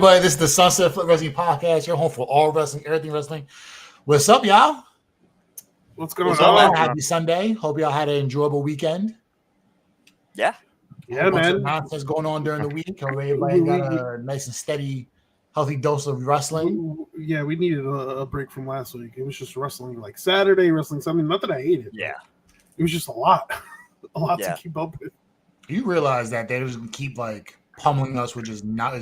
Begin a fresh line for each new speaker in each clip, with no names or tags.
everybody? This is the Sunset Flip Wrestling Podcast. Your home for all wrestling, everything wrestling. What's up, y'all?
What's going on?
Happy Sunday. Hope y'all had an enjoyable weekend.
Yeah,
man.
Nonsense going on during the week. Hope everybody got a nice and steady, healthy dose of wrestling.
Yeah, we needed a break from last week. It was just wrestling like Saturday, wrestling something. Not that I hated.
Yeah,
it was just a lot to keep up with.
You realize that they just keep like pummeling us with just not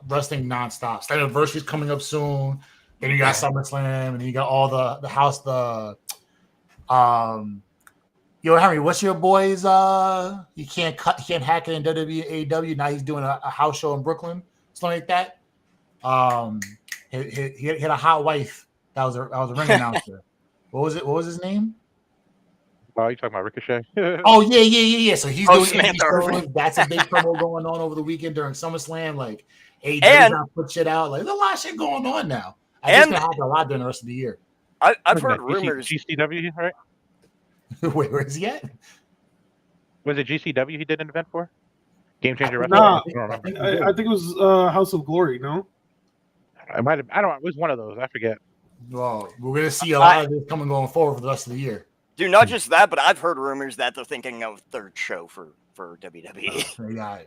wrestling nonstop. Slammiversary is coming up soon. Then you got SummerSlam, and then you got all the house. Yo, Henry, what's your boys? You can't hack it in WWE, AEW. Now he's doing a house show in Brooklyn, something like that. He had a hot wife. That was a ring announcer. What was his name?
Oh, you talking about Ricochet?
Oh yeah. So he's doing
Samantha.
That's a big promo going on over the weekend during SummerSlam. Like AEW's not put shit out. Like there's a lot of shit going on now. I think it's gonna happen a lot during the rest of the year.
I've heard rumors.
GCW, right?
Wait, where is he at?
Was it GCW he did an event for? Game Changer Wrestling?
Nah,
I think
I think it was House of Glory, no?
I might have. I don't know. It was one of those. I forget.
Well, we're going to see a lot of this going forward for the rest of the year.
Dude, not just that, but I've heard rumors that they're thinking of third show for WWE.
You got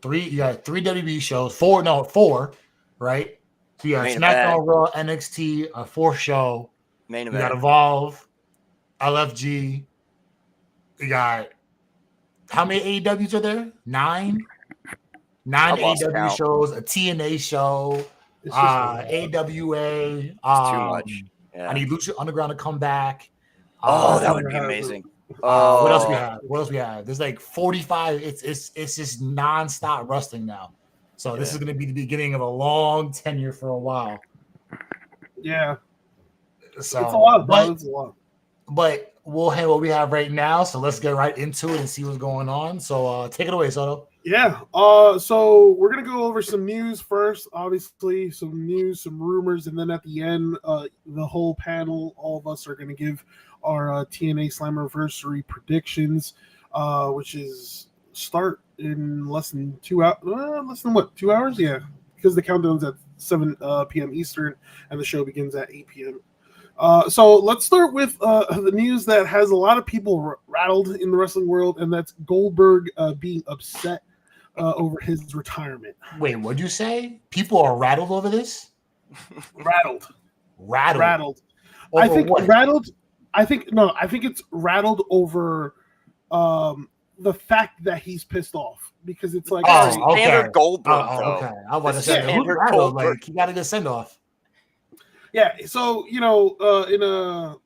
three WWE shows. Four, right? So you got SmackDown, Raw, NXT, a fourth show.
Main
You
event.
got Evolve, LFG. You got how many AEWs are there? 9 AEW shows, a TNA show, AWA.
It's too much. Yeah.
I need Lucha Underground to come back.
That would be amazing.
What else we have? There's like 45. It's just nonstop wrestling now. So this is going to be the beginning of a long tenure for a while.
Yeah.
So
it's a lot, it's a lot.
But we'll have what we have right now. So let's get right into it and see what's going on. So take it away, Soto.
Yeah. So we're gonna go over some news first. Obviously, some news, some rumors, and then at the end, the whole panel, all of us are gonna give our TNA Slammiversary predictions, which is start in less than 2 hours. Less than 2 hours? Yeah, because the countdown's at 7 p.m. Eastern, and the show begins at 8 p.m. So let's start with the news that has a lot of people rattled in the wrestling world, and that's Goldberg being upset over his retirement.
Wait, what'd you say? People are rattled over this?
Rattled.
Over
I think
what?
rattled. I think it's rattled over the fact that he's pissed off because it's like
standard Goldberg.
Okay. I was to say who's rattled? Like he got a good send off.
Yeah, so in a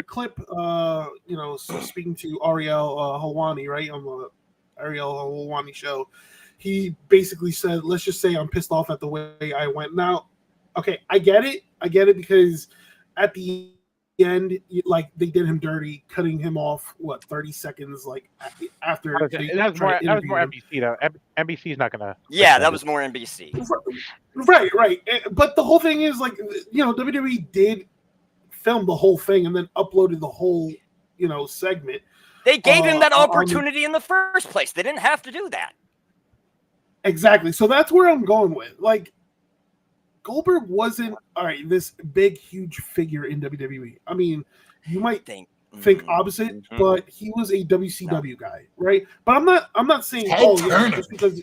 clip, so speaking to Ariel Helwani, right, on the Ariel Helwani show, he basically said, "Let's just say I'm pissed off at the way I went." Now, okay, I get it because at the end, like they did him dirty, cutting him off 30 seconds, like after.
That was more NBC though. NBC's not gonna.
Yeah, that was more NBC.
Right. But the whole thing is like, WWE did film the whole thing and then uploaded the whole, segment.
They gave him that opportunity in the first place. They didn't have to do that.
Exactly. So that's where I'm going with. Like, Goldberg wasn't this big, huge figure in WWE. I mean, you might think opposite, but he was a WCW guy, right? But I'm not saying just because.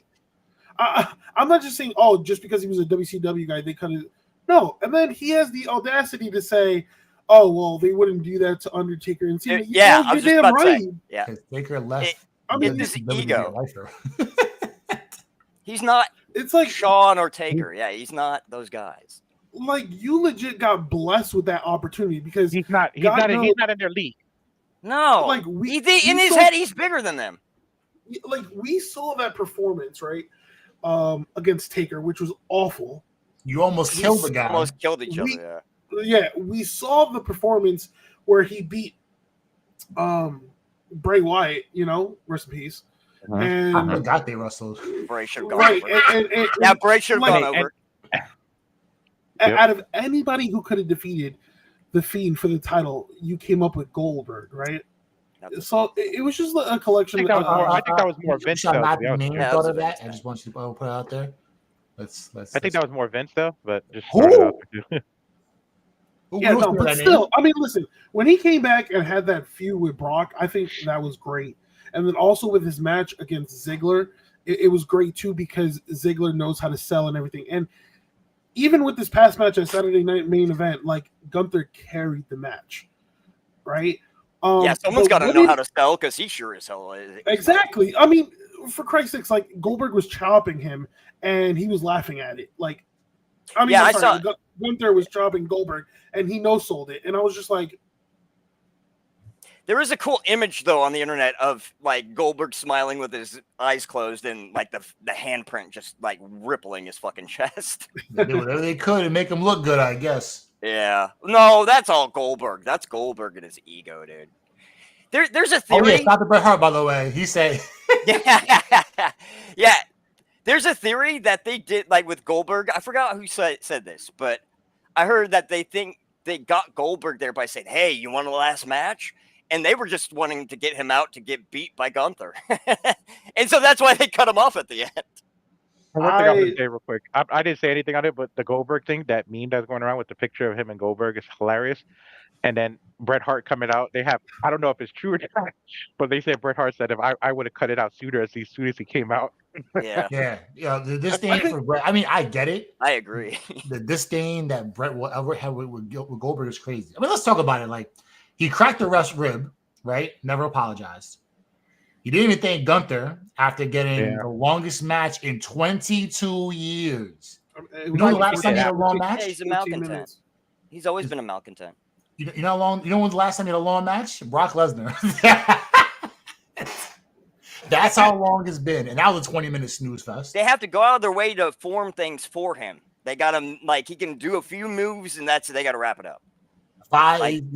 I'm not just saying just because he was a WCW guy they couldn't. No, and then he has the audacity to say, "Oh well, they wouldn't do that to Undertaker and Cena."
Yeah, I was just about to say. Yeah,
Taker left.
It's his ego. He's not.
It's like
Shawn or Taker. Yeah, he's not those guys.
Like you legit got blessed with that opportunity because
he's not in their league.
No, like in his head, he's bigger than them.
Like we saw that performance, right? Against Taker, which was awful.
You almost killed the guy.
Almost killed each other.
Yeah, we saw the performance where he beat Bray Wyatt. Rest in peace. And
I forgot they wrestled.
Bray should have gone over. Bray should have gone over.
Out of anybody who could have defeated the Fiend for the title, you came up with Goldberg, right? So it was just a collection.
I think that was more Vince.
Thought of that. I just want you to put it out there.
I think that was more Vince though, but just
Who?
throwing it out there, too.
Yeah, no, but still, I mean, listen, when he came back and had that feud with Brock, I think that was great. And then also with his match against Ziggler, it was great too because Ziggler knows how to sell and everything. And even with this past match at Saturday Night Main Event, like Gunther carried the match, right?
Someone's got to know how to sell because he sure as hell is.
Exactly. I mean, for Christ's sakes, like Goldberg was chopping him and he was laughing at it. Like, I mean, Gunther was chopping Goldberg and he no-sold it. And I was just like,
there is a cool image though on the internet of like Goldberg smiling with his eyes closed and like the handprint just like rippling his fucking chest.
They did whatever they could to make him look good, I guess.
Yeah. No, that's all Goldberg. That's Goldberg and his ego, dude. There's a theory.
Oh yeah, stop the Bret Hart, by the way. He said
yeah. There's a theory that they did like with Goldberg. I forgot who said this, but I heard that they think they got Goldberg there by saying, "Hey, you want a last match?" And they were just wanting to get him out to get beat by Gunther. And so that's why they cut him off at the end.
One thing I'm going to say real quick. I didn't say anything on it, but the Goldberg thing, that meme that's going around with the picture of him and Goldberg is hilarious. And then Bret Hart coming out, I don't know if it's true or not, but they said Bret Hart said if I would have cut it out sooner as soon as he came out.
Yeah.
Yeah. The disdain for Bret. I mean, I get it.
I agree.
The disdain that Bret will ever have with Goldberg is crazy. I mean, let's talk about it. Like, he cracked the ref's rib, right? Never apologized. He didn't even thank Gunther after getting the longest match in 22 years. You know the last time he had a long match?
Yeah, he's a malcontent. He's always been a malcontent.
You know how long? You know when the last time he had a long match? Brock Lesnar. That's how long it's been, and that was a 20-minute snooze fest.
They have to go out of their way to form things for him. They got him like he can do a few moves, and they got to wrap it up.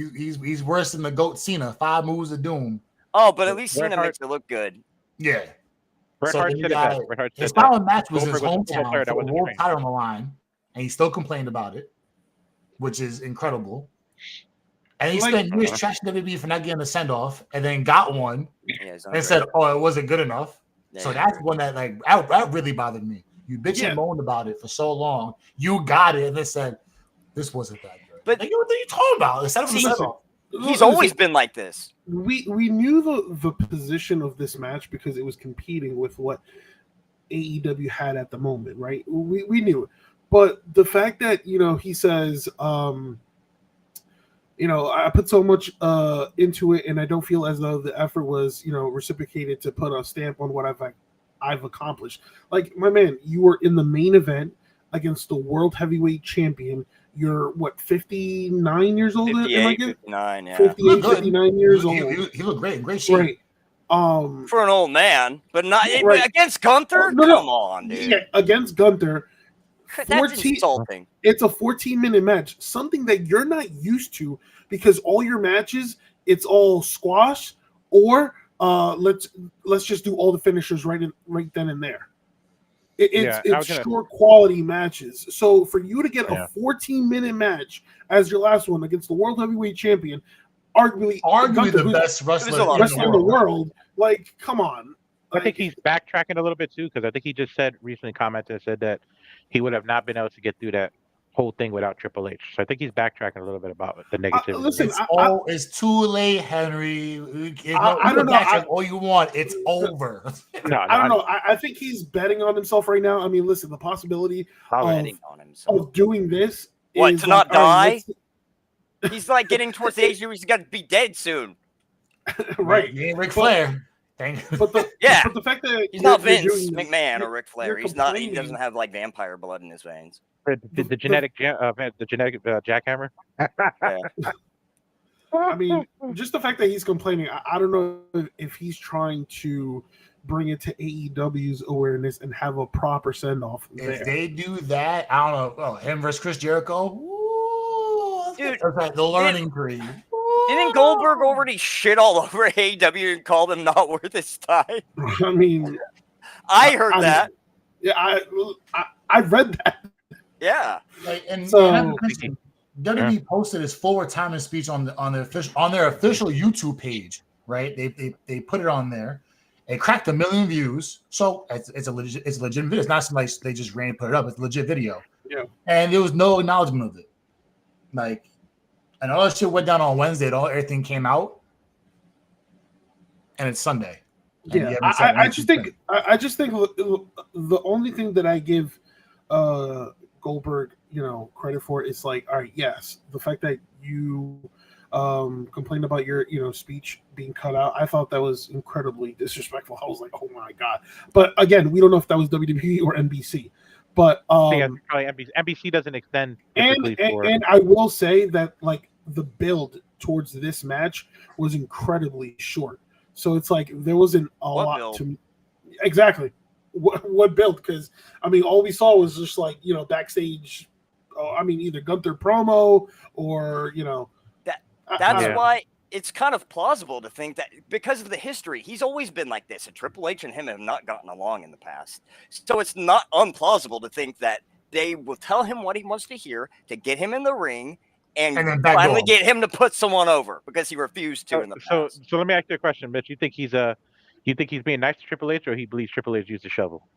He's worse than the GOAT Cena. 5 moves of doom.
Oh, but at least Cena makes it look good.
Yeah.
Bret Hart said it best.
His final match was his hometown with the world title on the line, and he still complained about it, which is incredible. And he spent years trashing WWE for not getting a send-off, and then got one, and said, "Oh, it wasn't good enough." Yeah, so that's one that that really bothered me. You bitch and moaned about it for so long. You got it, and they said, "This wasn't that good." But what are you talking about? Instead of a send-off.
He's always been like this.
We knew the position of this match because it was competing with what AEW had at the moment, right? We knew it. But the fact that, he says, I put so much into it and I don't feel as though the effort was, reciprocated to put a stamp on what I've accomplished. Like, my man, you were in the main event against the world heavyweight champion. You're 59 years old?
58, 59, yeah.
58, 59 years old.
He looked great. Great shape.
Right.
For an old man, but not against Gunther?
No,
come on, dude.
Yeah, against Gunther.
That's insulting.
It's a 14-minute match, something that you're not used to because all your matches, it's all squash or let's just do all the finishers right then and there. It's short quality matches. So for you to get a 14-minute match as your last one against the world heavyweight champion, arguably
the best wrestler
in the world, like, come on.
I think he's backtracking a little bit too, because I think he just said that he would have not been able to get through that whole thing without Triple H. So I think he's backtracking a little bit about the negativity.
Listen,
it's too late, Henry. I don't know. All you want, it's over.
I don't know. I think he's betting on himself right now. I mean, listen, the possibility of doing this
is to not die. He's like getting towards the age where he's got to be dead soon.
Right.
He ain't Ric Flair.
But the fact that
he's not Vince McMahon or Ric Flair. He's not. He doesn't have like vampire blood in his veins.
The genetic jackhammer.
I mean, just the fact that he's complaining. I don't know if he's trying to bring it to AEW's awareness and have a proper send off.
If they do that, I don't know. Oh, him versus Chris Jericho. Ooh,
dude,
that's the learning curve.
Didn't Goldberg already shit all over AEW and call them not worth his time?
I mean,
I heard that.
Yeah, I read that.
Yeah.
WWE posted his full retirement speech on their official YouTube page, right? They put it on there, It cracked 1 million views, so it's a legitimate video. It's not something like they just ran and put it up. It's a legit video.
Yeah.
And there was no acknowledgement of it. Like, and all that shit went down on Wednesday. Everything came out, and it's Sunday.
Yeah, I just think the only thing that I give Goldberg, credit for is like, all right, yes, the fact that you complained about your speech being cut out, I thought that was incredibly disrespectful. I was like, oh my god. But again, we don't know if that was WWE or NBC. But
probably NBC. NBC doesn't extend
and I will say that like the build towards this match was incredibly short. So it's like there wasn't a lot to exactly what build, because I mean all we saw was just like backstage. Either Gunther promo or
that's why it's kind of plausible to think that because of the history, he's always been like this, and Triple H and him have not gotten along in the past. So it's not unplausible to think that they will tell him what he wants to hear to get him in the ring. And finally get him to put someone over because he refused to in the past.
So let me ask you a question, Mitch. You think he's being nice to Triple H, or he believes Triple H used the shovel?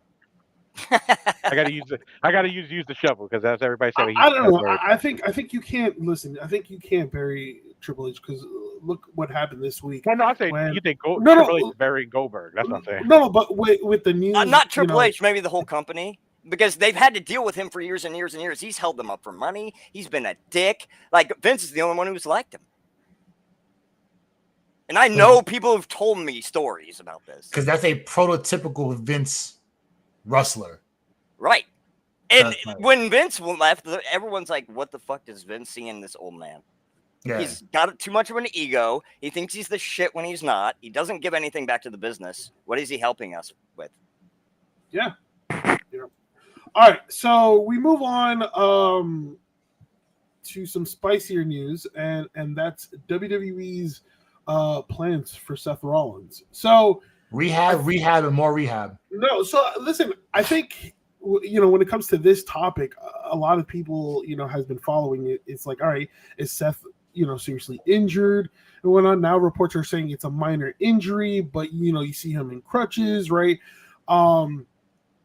I gotta use the shovel because that's everybody said.
I don't know. I think you can't listen. I think you can't bury Triple H because look what happened this week.
No, I'm saying you think Triple H is burying Goldberg. That's what I'm saying.
No, but with the news,
not Triple H, maybe the whole company. Because they've had to deal with him for years and years and years. He's held them up for money. He's been a dick. Like, Vince is the only one who's liked him. And I know people have told me stories about this.
Because that's a prototypical Vince wrestler.
Right. And when Vince left, everyone's like, what the fuck does Vince see in this old man? Yeah. He's got too much of an ego. He thinks he's the shit when he's not. He doesn't give anything back to the business. What is he helping us with?
Yeah. All right, so we move on to some spicier news, and that's WWE's plans for Seth Rollins. So
rehab, and more rehab.
No, so listen, I think when it comes to this topic, a lot of people has been following it. It's like, all right, is Seth seriously injured and whatnot? Now reports are saying it's a minor injury, but you see him in crutches, right?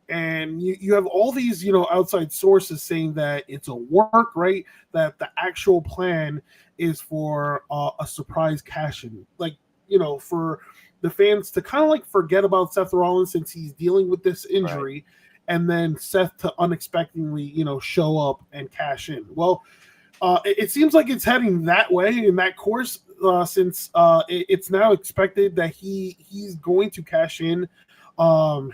And you have all these, outside sources saying that it's a work, right? That the actual plan is for a surprise cash-in. Like, for the fans to kind of like forget about Seth Rollins since he's dealing with this injury, right, and then Seth to unexpectedly, show up and cash in. Well, it seems like it's heading that way in that course since it's now expected that he's going to cash in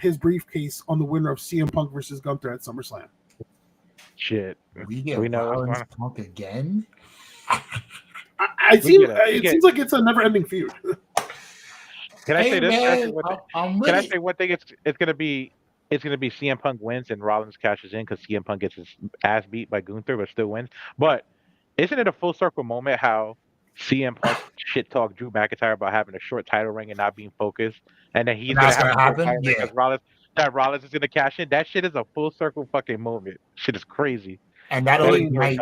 his briefcase on the winner of CM Punk versus Gunther at SummerSlam.
Shit,
we know Rollins Punk again.
It seems like it's a never-ending feud.
Can I say this? Can I say one thing? It's gonna be CM Punk wins and Rollins cashes in because CM Punk gets his ass beat by Gunther but still wins. But isn't it a full circle moment how CM Punk shit talked Drew McIntyre about having a short title ring and not being focused, and then he's gonna happen? Yeah. Rollins is gonna cash in. That shit is a full circle fucking moment. Shit is crazy.
And that'll ignite.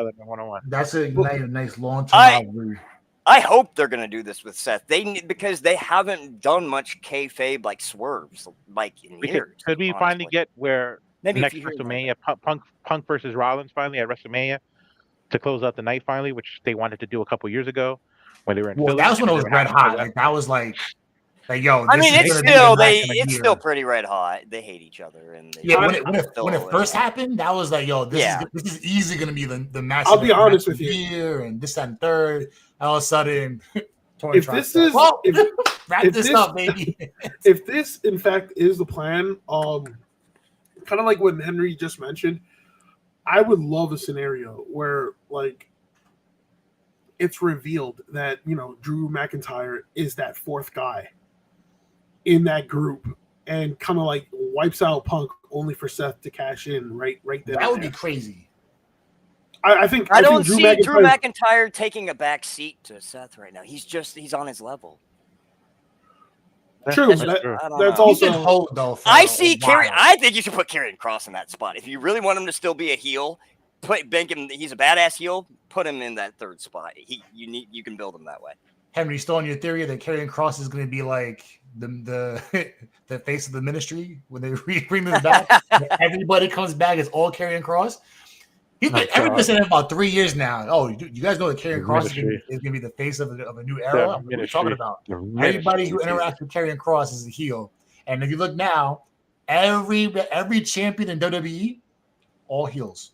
That's a nice long term.
I hope they're gonna do this with Seth. Because they haven't done much kayfabe like swerves like in years.
Could we finally get where maybe next WrestleMania Punk versus Rollins finally at WrestleMania to close out the night finally, which they wanted to do a couple years ago when they were in Philly.
That was when it was red hot. Like that was like yo.
I mean, it's still pretty red hot. They hate each other, and
when it first happened, that was like, yo, this is easily gonna be the match.
I'll be honest with you.
Here and this and third. All of a sudden,
if this is
wrap this up, baby.
If this in fact is the plan, kind of like what Henry just mentioned, I would love a scenario where like it's revealed that Drew McIntyre is that fourth guy in that group and kind of like wipes out Punk only for Seth to cash in right there.
That would be crazy.
I think
don't see Drew McIntyre taking a back seat to Seth right now. He's on his level.
True. That's also.
I see Karrion. I think you should put Karrion Kross in that spot if you really want him to still be a heel. Bank him. He's a badass heel. Put him in that third spot. You can build him that way.
Henry, still on your theory that Karrion Kross is going to be like the the face of the ministry when they bring this back. Everybody comes back as all Karrion Kross. He's been everybody's saying about 3 years now. Oh, you guys know that Karrion Kross is going to be the face of a new era. What are you talking about? Everybody who interacts with Karrion Kross is a heel. And if you look now, every champion in WWE, all heels.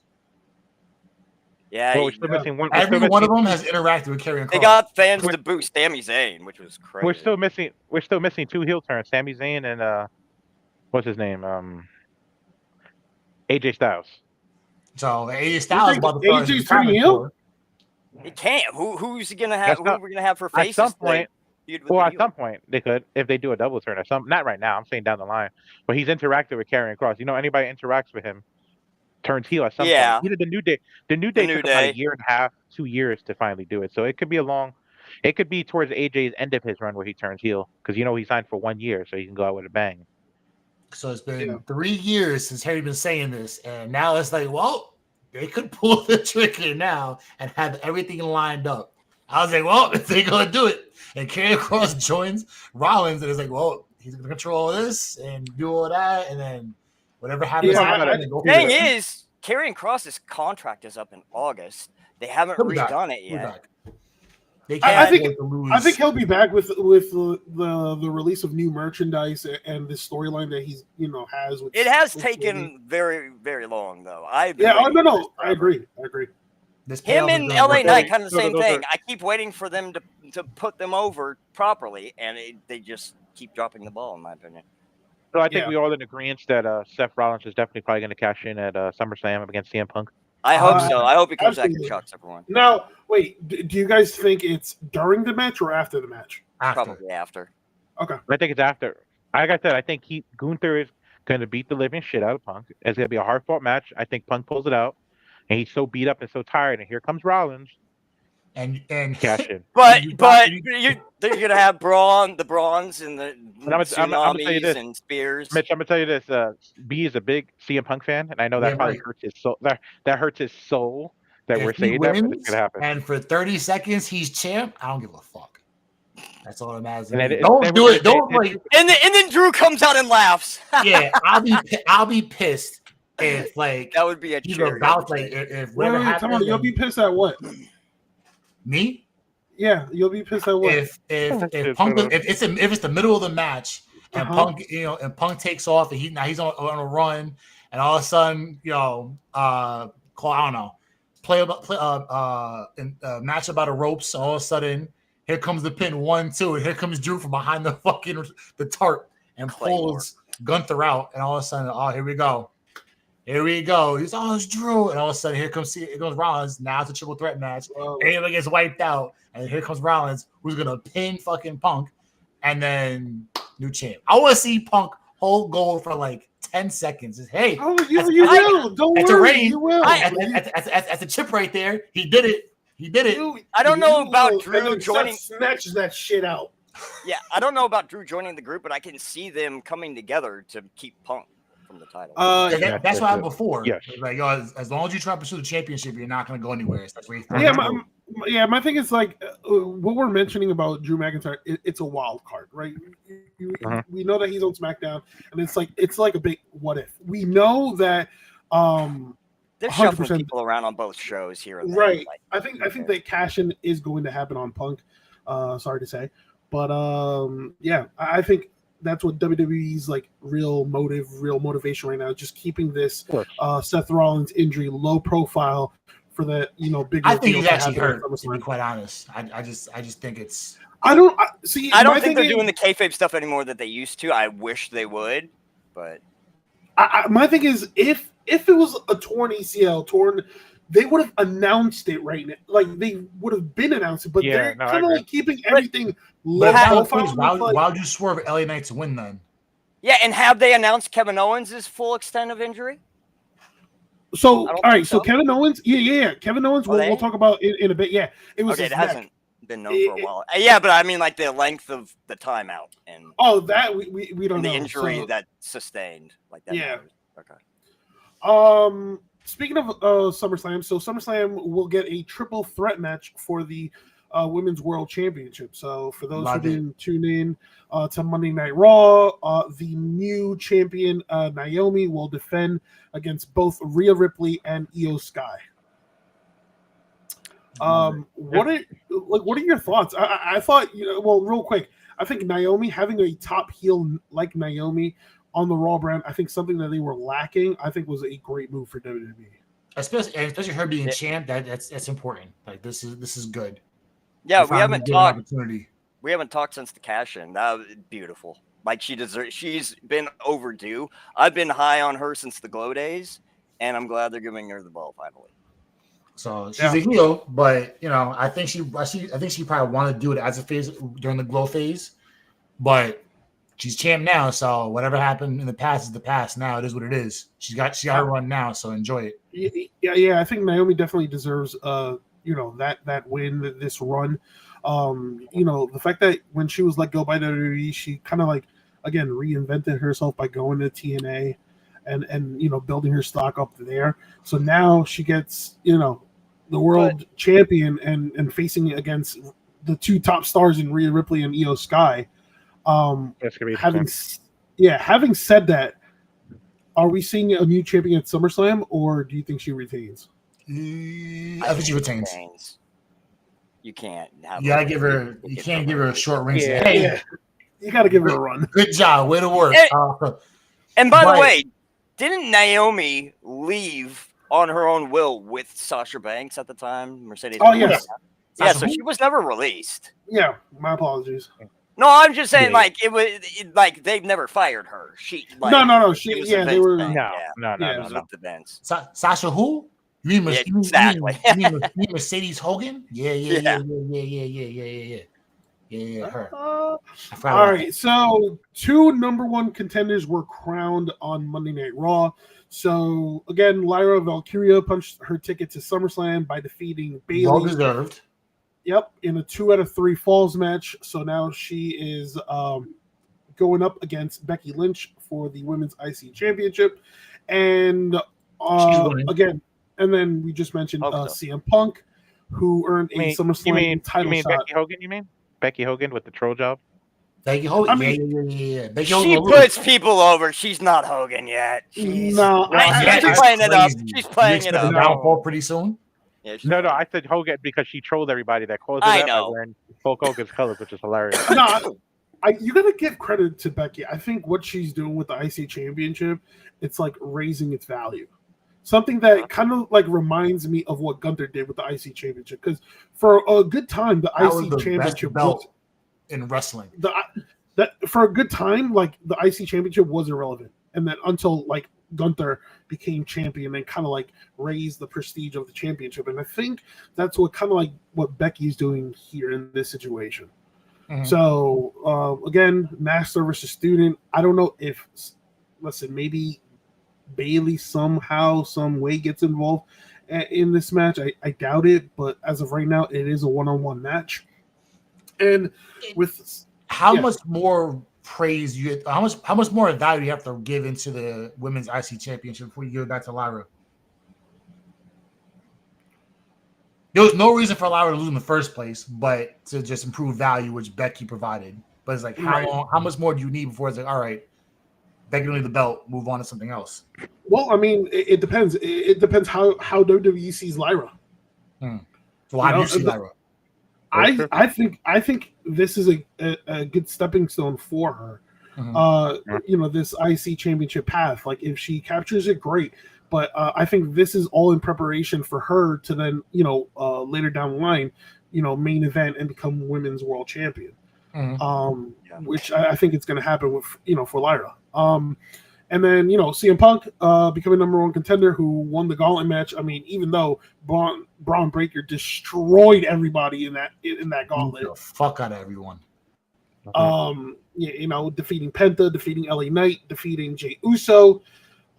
Yeah,
we're still missing one.
Every one of them has interacted with Karrion Kross.
They got fans to boo Sami Zayn, which was crazy.
We're still missing 2 heel turns: Sami Zayn and what's his name? AJ Styles.
So AJ Styles about to
AJ's turning heel.
It can't. Who's gonna have? Who we're gonna have for faces?
At some point. At some point they could, if they do a double turn. Not right now. I'm saying down the line. But he's interacted with Karrion Kross. Anybody interacts with him turns heel at some point. Either the New Day took about a year and a half, 2 years to finally do it. So it could be it could be towards AJ's end of his run where he turns heel because he signed for 1 year, so he can go out with a bang.
So it's been 3 years since Harry been saying this, and now it's like, well, they could pull the trigger now and have everything lined up. I was like, well, if they're gonna do it, and Karrion Kross joins Rollins, and it's like, well, he's gonna control all this and do all that, and then whatever happens.
The thing is, Karrion Kross's contract is up in August. They haven't redone it yet.
I think he'll be back with the release of new merchandise and the storyline that he's has.
It has taken very, very long though. I
agree.
Him and LA Knight kind of the same thing. I keep waiting for them to put them over properly, and they just keep dropping the ball, in my opinion.
So I think we all in agreement that Seth Rollins is definitely probably going to cash in at SummerSlam against CM Punk.
I hope so. I hope he comes back and shocks everyone.
Now, wait, do you guys think it's during the match or after the match?
Probably after.
Okay.
I think it's after. Like I said, I think Gunther is going to beat the living shit out of Punk. It's going to be a hard-fought match. I think Punk pulls it out, and he's so beat up and so tired, and here comes Rollins.
And
cash in.
But you're going to have the Brawns and the tsunamis and spears.
Mitch, I'm going to tell you this. B is a big CM Punk fan, and I know that probably hurts his soul. That hurts his soul that we're saying that, but it's going to happen.
And for 30 seconds, he's champ. I don't give a fuck. That's all that matters.
Don't do it. Don't like.
And then Drew comes out and laughs.
Yeah, I'll be pissed if
that would be a cheer.
If whatever happens.
You'll be pissed at what?
Me?
Yeah, you'll be pissed at what?
If it's the middle of the match and Punk Punk takes off and he's on a run and all of a sudden play match about the ropes. All of a sudden here comes the pin 1-2 and here comes Drew from behind the tarp and pulls Gunther out and all of a sudden here we go. He's it's Drew, and all of a sudden here comes Rollins. Now it's a triple threat match. Everybody gets wiped out, and here comes Rollins, who's gonna pin fucking Punk, and then new champ. I want to see Punk hold gold for 10 seconds. Hey,
you will. Don't worry, you will.
That's a chip right there. He did it.
I don't know about Drew joining.
Snatches that shit out.
Yeah, I don't know about Drew joining the group, but I can see them coming together to keep Punk from the title.
That's why before.
Yes.
As long as you try to pursue the championship, you're not going to go anywhere. That's where
my thing is what we're mentioning about Drew McIntyre. It's a wild card, right? We know that he's on SmackDown, and it's like a big what if. We know that
they're shuffling people around on both shows here and there.
Right. I think that cash-in is going to happen on Punk. Sorry to say, but I think that's what WWE's real motivation right now. Just keeping this Seth Rollins injury low profile for the big.
I think he's actually hurt. To be quite honest, I just think it's.
I don't
think they're doing the kayfabe stuff anymore that they used to. I wish they would, but
my thing is if it was a torn ACL, they would have announced it right now. They would have been announced it, but they're kind of keeping everything low profile.
Why would you swerve LA Knight to win then?
Yeah, and have they announced Kevin Owens' full extent of injury?
So, all right, so Kevin Owens, Kevin Owens, we'll talk about in a bit. Yeah, it was.
Okay, it hasn't been known for a while. Yeah, but I mean, the length of the timeout and
that we don't know.
The injury that sustained that.
Yeah.
Okay.
Speaking of SummerSlam, so SummerSlam will get a triple threat match for the Women's World Championship. So for those who didn't tune in to Monday Night Raw, the new champion Naomi will defend against both Rhea Ripley and Io Sky. What are your thoughts? I thought, well, real quick, I think Naomi, having a top heel like Naomi on the Raw brand, I think something that they were lacking, I think was a great move for WWE.
Especially her being champ, that's important. Like this is good.
Yeah, we haven't talked. We haven't talked since the cash-in. That was beautiful. Like she's been overdue. I've been high on her since the Glow days, and I'm glad they're giving her the ball finally.
So she's a heel, but I think she probably wanted to do it as a phase during the Glow phase, but she's champ now. So whatever happened in the past is the past. Now it is what it is. She got her run now, so enjoy it.
Yeah. I think Naomi definitely deserves that win, this run. The fact that when she was let go by WWE, she kind of again reinvented herself by going to TNA and building her stock up there. So now she gets the world champion and facing against the two top stars in Rhea Ripley and Io Sky. Having said that, are we seeing a new champion at SummerSlam, or do you think she retains?
I think she retains.
You can't.
You can't give her a short ring.
Hey, you got to give her a run.
Good job. Way to work.
And by the way, didn't Naomi leave on her own will with Sasha Banks at the time? Mercedes.
Oh, yes.
Yeah, so she was never released.
Yeah, my apologies.
No, I'm just saying, it was they've never fired her.
No. They were
no.
Sasha who? You mean
exactly.
You mean Mercedes Hogan? Yeah. Her.
All right, so 2 number 1 contenders were crowned on Monday Night Raw. So again, Lyra Valkyria punched her ticket to SummerSlam by defeating Bayley.
Well deserved.
Yep, in a 2 out of 3 falls match. So now she is going up against Becky Lynch for the Women's IC Championship. And again, and then we just mentioned CM Punk, who earned a SummerSlam title shot.
Becky Hogan, you mean? Becky Hogan with the troll job?
Becky Hogan?
Yeah. Becky Hogan she puts people over. She's not Hogan yet. She's
playing
it up. She's playing it up.
Downfall pretty soon?
Yeah, no, I said Hogan because she trolled everybody that calls
it out
wearing Hulk Hogan's colors, which is hilarious.
You gotta give credit to Becky. I think what she's doing with the IC Championship, it's raising its value. Something that kind of reminds me of what Gunther did with the IC Championship. Because for a good time, the IC Championship
belt in wrestling.
For a good time, the IC Championship was irrelevant, and then until Gunther became champion and kind of raised the prestige of the championship. And I think that's what what Becky's doing here in this situation. Mm-hmm. So again, master versus student. I don't know if maybe Bayley somehow, some way gets involved in this match. I doubt it, but as of right now, it is a 1-on-1 match. And with
how much more praise how much more value you have to give into the Women's IC Championship before you give it back to Lyra? There was no reason for Lyra to lose in the first place, but to just improve value, which Becky provided. But it's how much more do you need before it's all right, Becky only the belt, move on to something else?
Well, I mean, it depends. It depends how WWE sees Lyra.
So how do you see Lyra?
I think this is a good stepping stone for her. Mm-hmm. This IC Championship path. If she captures it, great. But I think this is all in preparation for her to then, later down the line, main event and become Women's World Champion. Mm-hmm. Which I think it's going to happen with, for Lyra. And then, CM Punk becoming number 1 contender who won the gauntlet match. I mean, even though Braun Breaker destroyed everybody in that gauntlet.
The fuck out of everyone.
Defeating Penta, defeating LA Knight, defeating Jey Uso.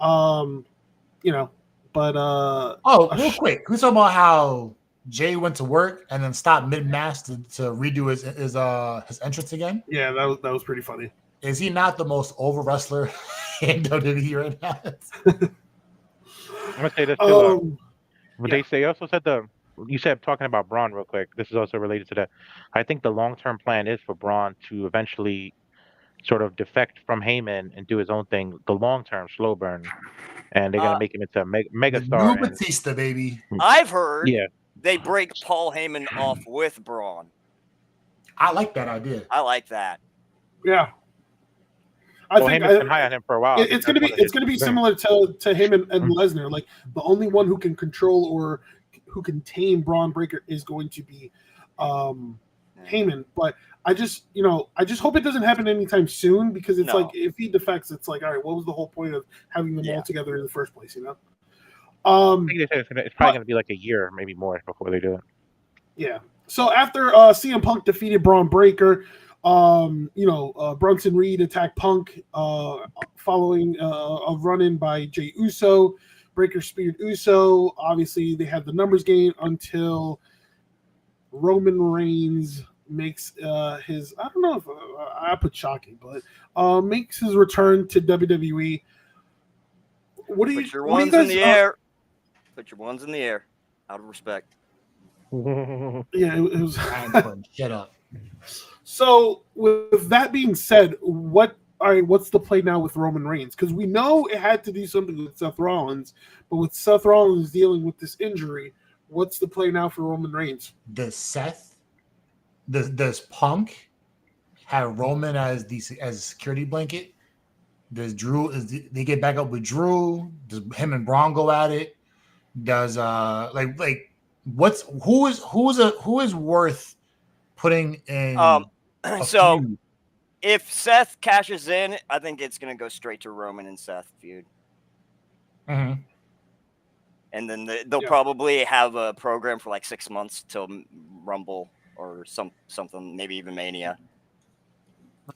Real
quick. Can we talk about how Jay went to work and then stopped mid-match to redo his entrance again?
Yeah, that was pretty funny.
Is he not the most over wrestler in WWE right now?
I'm gonna say this too. But they also said the you said talking about Braun real quick. This is also related to that. I think the long-term plan is for Braun to eventually sort of defect from Heyman and do his own thing. The long-term slow burn, and they're gonna make him into a mega
The
star.
new Batista, baby.
I've heard
Yeah,
they break Paul Heyman off with Braun.
I like that idea.
I like that.
Yeah. I think
Heyman's been high on him for a while.
It's gonna be similar to him and Lesnar. Like the only one who can control or who can tame Braun Breaker is going to be Heyman. But I just hope it doesn't happen anytime soon, because it's like if he defects, it's like, all right, what was the whole point of having them all together in the first place?
I think they said it's probably going to be like a year, maybe more, before they do it.
Yeah. So after CM Punk defeated Braun Breaker, Bronson Reed attacked Punk following a run-in by Jey Uso. Breaker speared Uso. Obviously, they had the numbers game until Roman Reigns makes his, I don't know if I put shocking, but makes his return to WWE.
Put your ones in the air. Put your ones in the air. Out of respect.
Yeah, it was.
Shut up.
So, with that being said, what's the play now with Roman Reigns? Because we know it had to do something with Seth Rollins, but with Seth Rollins dealing with this injury, what's the play now for Roman Reigns?
Does Punk have Roman as a security blanket? Does Drew? They get back up with Drew? Does him and Braun go at it? Does who is worth putting in?
So if Seth cashes in, I think it's going to go straight to Roman and Seth feud.
Mm-hmm.
And then they'll probably have a program for like 6 months till Rumble or something, maybe even Mania.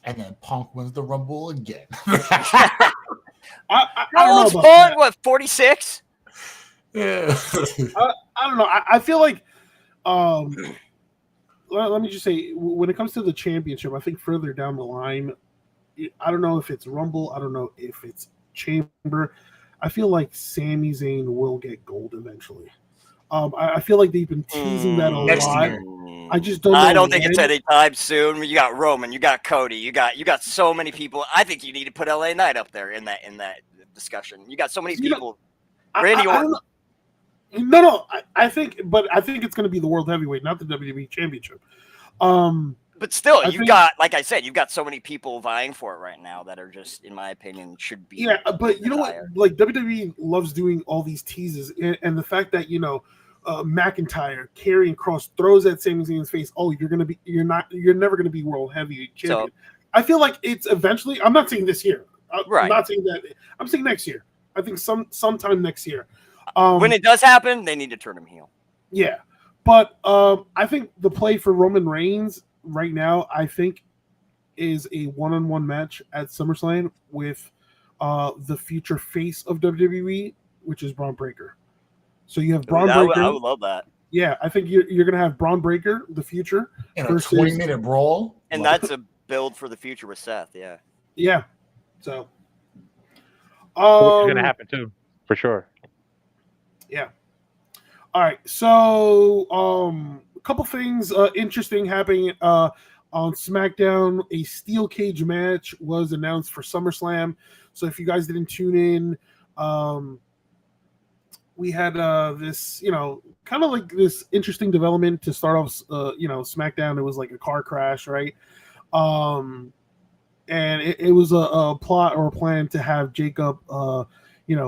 And then Punk wins the Rumble again.
I
How old's Punk? What, 46?
Yeah.
I don't know. I feel like, let me just say, when it comes to the championship, I think further down the line, I don't know if it's Rumble, I don't know if it's Chamber. I feel like Sami Zayn will get gold eventually. I feel like they've been teasing that a lot. I just don't know.
I don't think it's anytime soon. You got Roman, you got Cody, you got so many people. I think you need to put LA Knight up there in that discussion. You got so many people. Randy Orton.
No. I think it's going to be the World Heavyweight, not the WWE Championship.
But still, got, like I said, you've got so many people vying for it right now that are just, in my opinion, should be.
Yeah, but you know what? Like WWE loves doing all these teases, and the fact that McIntyre, Karrion Kross throws at Sami Zayn's face. Oh, you're never gonna be World Heavyweight Champion. So, I feel like it's eventually. I'm not saying this year.
Right.
I'm not saying that. I'm saying next year. I think sometime next year.
When it does happen, they need to turn him heel.
Yeah, but I think the play for Roman Reigns right now, I think, is a one-on-one match at SummerSlam with the future face of WWE, which is Braun Breaker. So you have Braun Breaker.
I would love that.
Yeah, I think you're going to have Braun Breaker, the future.
In a 20-minute brawl.
And that's a build for the future with Seth, yeah.
Yeah. So.
Which is going to happen, too, for sure.
Yeah. All right. So, a couple things interesting happening on SmackDown. A steel cage match was announced for SummerSlam. So if you guys didn't tune in, we had this, kind of like this interesting development to start off, SmackDown. It was like a car crash, right? And it was a plot or a plan to have Jacob,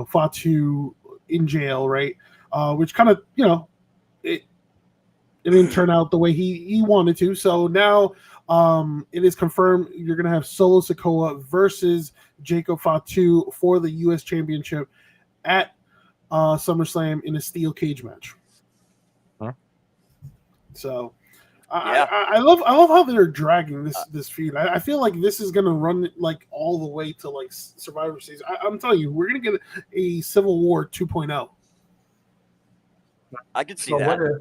Fatu in jail, right? Which kind of, it didn't turn out the way he wanted to. So now it is confirmed you're going to have Solo Sikoa versus Jacob Fatu for the U.S. Championship at SummerSlam in a steel cage match.
Huh?
So I love how they're dragging this feud. I feel like this is going to run like all the way to like Survivor Series. I'm telling you, we're going to get a Civil War 2.0.
I could see that.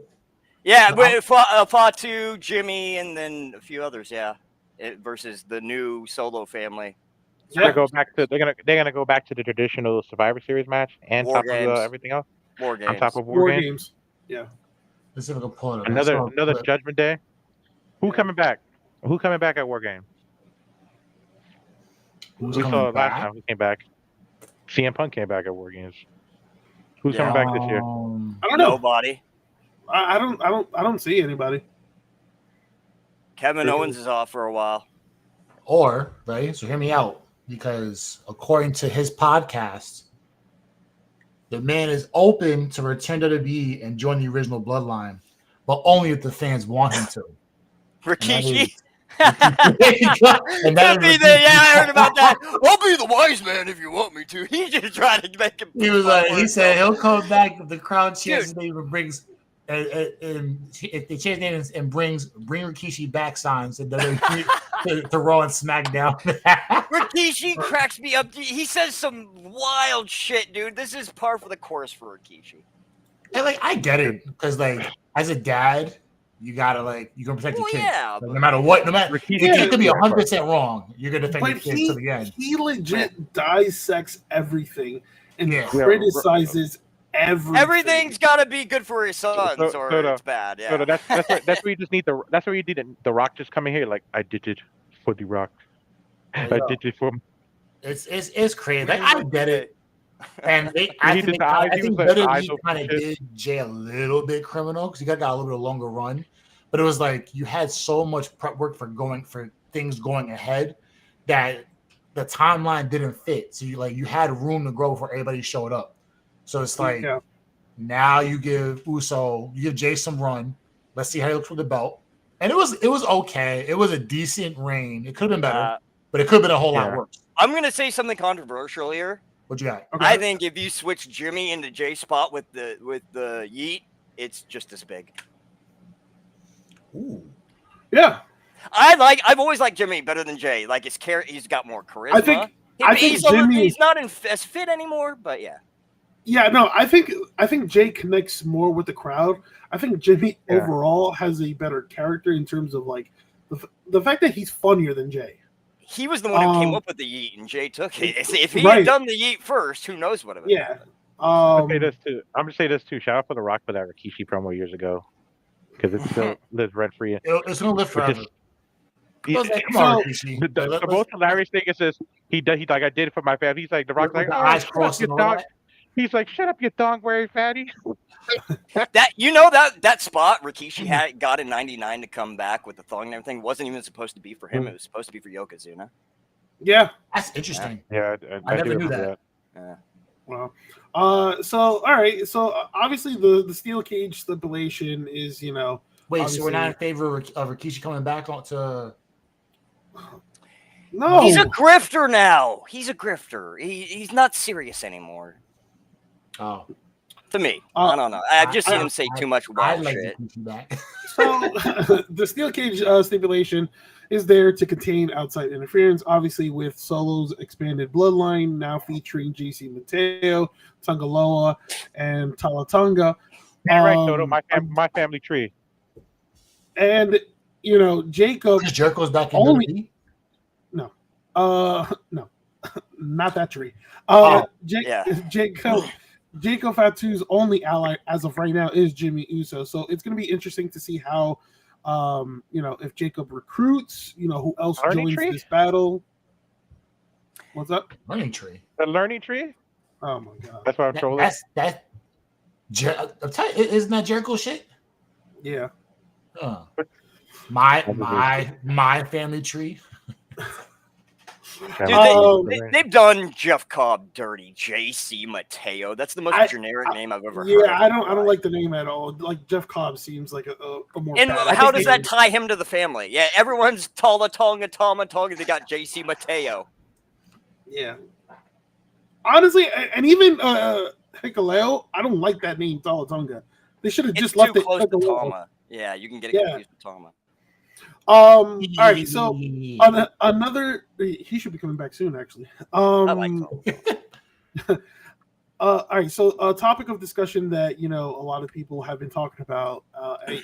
But Fatu, Jimmy, and then a few others. Yeah, versus the new Solo family.
They're gonna go back to the traditional Survivor Series match and
War
top
games.
of everything else.
War games.
On top of
War games. Yeah.
Let's see if I can pull it up.
Another Judgment Day. Who coming back? Who coming back at War Game?
Who's
We
coming
saw it last
back?
time. Who came back? CM Punk came back at War Games. Who's coming back this year?
I don't know.
Nobody.
I don't see anybody.
Kevin Owens is off for a while.
Or, right? So hear me out, because according to his podcast, the man is open to return to WWE and join the original Bloodline, but only if the fans want him to.
Rikishi.
And that is
I heard about that. I'll be the wise man if you want me to. He just tried to make him.
He said he'll come back if the crowd changes his name and brings, and if they change their names and bring Rikishi back signs and then to Raw and SmackDown.
Rikishi cracks me up. He says some wild shit, dude. This is par for the course for Rikishi.
And I get it, because as a dad, you gotta you can protect your kids.
Yeah,
no matter what, it could be 100% wrong. You're gonna defend your kids to the end.
He legit dissects everything and criticizes everything.
Everything's gotta be good for his sons, or it's bad. Yeah,
that's where you just need that's where you need the Rock just coming here. I did it for the Rock. I did it for him.
It's crazy. I get it. And I think WWE kind of did Jay a little bit criminal, because he got a little bit of longer run, but it was you had so much prep work for things going ahead that the timeline didn't fit. So you had room to grow before everybody showed up. So it's now you give Jay some run. Let's see how he looks with the belt. And it was okay. It was a decent reign. It could have been better, but it could have been a whole lot worse.
I'm gonna say something controversial here.
What you got?
Okay. I think if you switch Jimmy into Jay spot with the yeet, it's just as big.
Ooh.
Yeah.
I've always liked Jimmy better than Jay. He's got more charisma.
I think Jimmy,
he's not as fit anymore, but yeah.
Yeah, no, I think Jay connects more with the crowd. I think Jimmy overall has a better character in terms of the fact that he's funnier than Jay.
He was the one who came up with the yeet, and Jay took it. If he had done the yeet first, who knows what it would have been.
I'm gonna say this too. Shout out for The Rock for that Rikishi promo years ago, because it still lives rent free.
It's gonna live forever.
The most hilarious thing is this: he I did it for my family. He's like, The Rock's
eyes crossing.
He's like, shut up, you dong-wearing fatty.
that spot Rikishi got in '99 to come back with the thong and everything wasn't even supposed to be for him. It was supposed to be for Yokozuna.
Yeah,
that's interesting.
Yeah,
I never knew that.
Yeah.
Well, so all right, so obviously the steel cage stipulation is
Wait, so we're not in favor of Rikishi coming back to?
No,
he's a grifter now. He's a grifter. He's not serious anymore.
Oh.
To me, I don't know. I've just seen him say too much wild shit.
So the steel cage stipulation is there to contain outside interference, obviously with Solo's expanded bloodline, now featuring JC Mateo, Tungaloa, and Talatonga.
Right, Toto, my family tree.
And Jacob.
Jericho's back in WWE?
No, no, not that tree. Jacob Fatu's only ally as of right now is Jimmy Uso. So it's going to be interesting to see how, if Jacob recruits, who else joins this battle. What's up?
Learning tree.
The learning tree?
Oh my god.
That's what I'm trolling.
Isn't that Jericho shit?
Yeah.
My family tree.
Dude, they've done Jeff Cobb dirty. JC Mateo. That's the most generic name I've ever heard.
Yeah, I don't like the name at all. Jeff Cobb seems like a more.
And how does that tie him to the family? Yeah, everyone's Tama Tonga. They got JC Mateo.
Yeah. Honestly, and even Hikaleo, I don't like that name, Talatonga. They should have just left it
close to Tama. Yeah, you can get it confused with Tama.
All right, so another he should be coming back soon, actually.
I like Tama.
All right, so a topic of discussion that a lot of people have been talking about,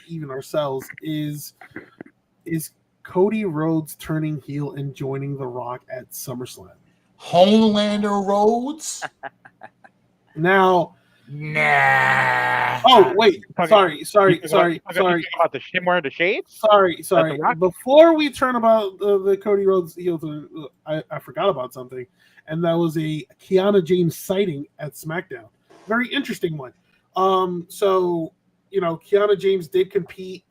even ourselves, is Cody Rhodes turning heel and joining The Rock at SummerSlam.
Homelander Rhodes.
Now,
Nah.
Oh wait, sorry.
About the him wearing the shades.
Sorry. Before we turn about the Cody Rhodes heel turn, I forgot about something, and that was a Kiana James sighting at SmackDown. Very interesting one. So Kiana James did compete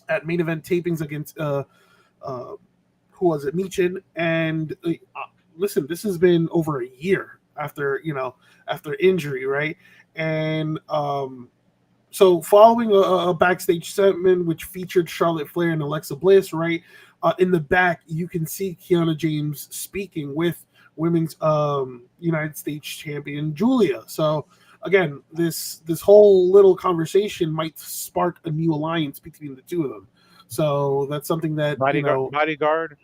at main event tapings against who was it, Michin, and listen, this has been over a year after injury, right? And so following a backstage segment which featured Charlotte Flair and Alexa Bliss, right? In the back, you can see Kiana James speaking with women's United States champion Julia. So again, this whole little conversation might spark a new alliance between the two of them. So that's something that
bodyguard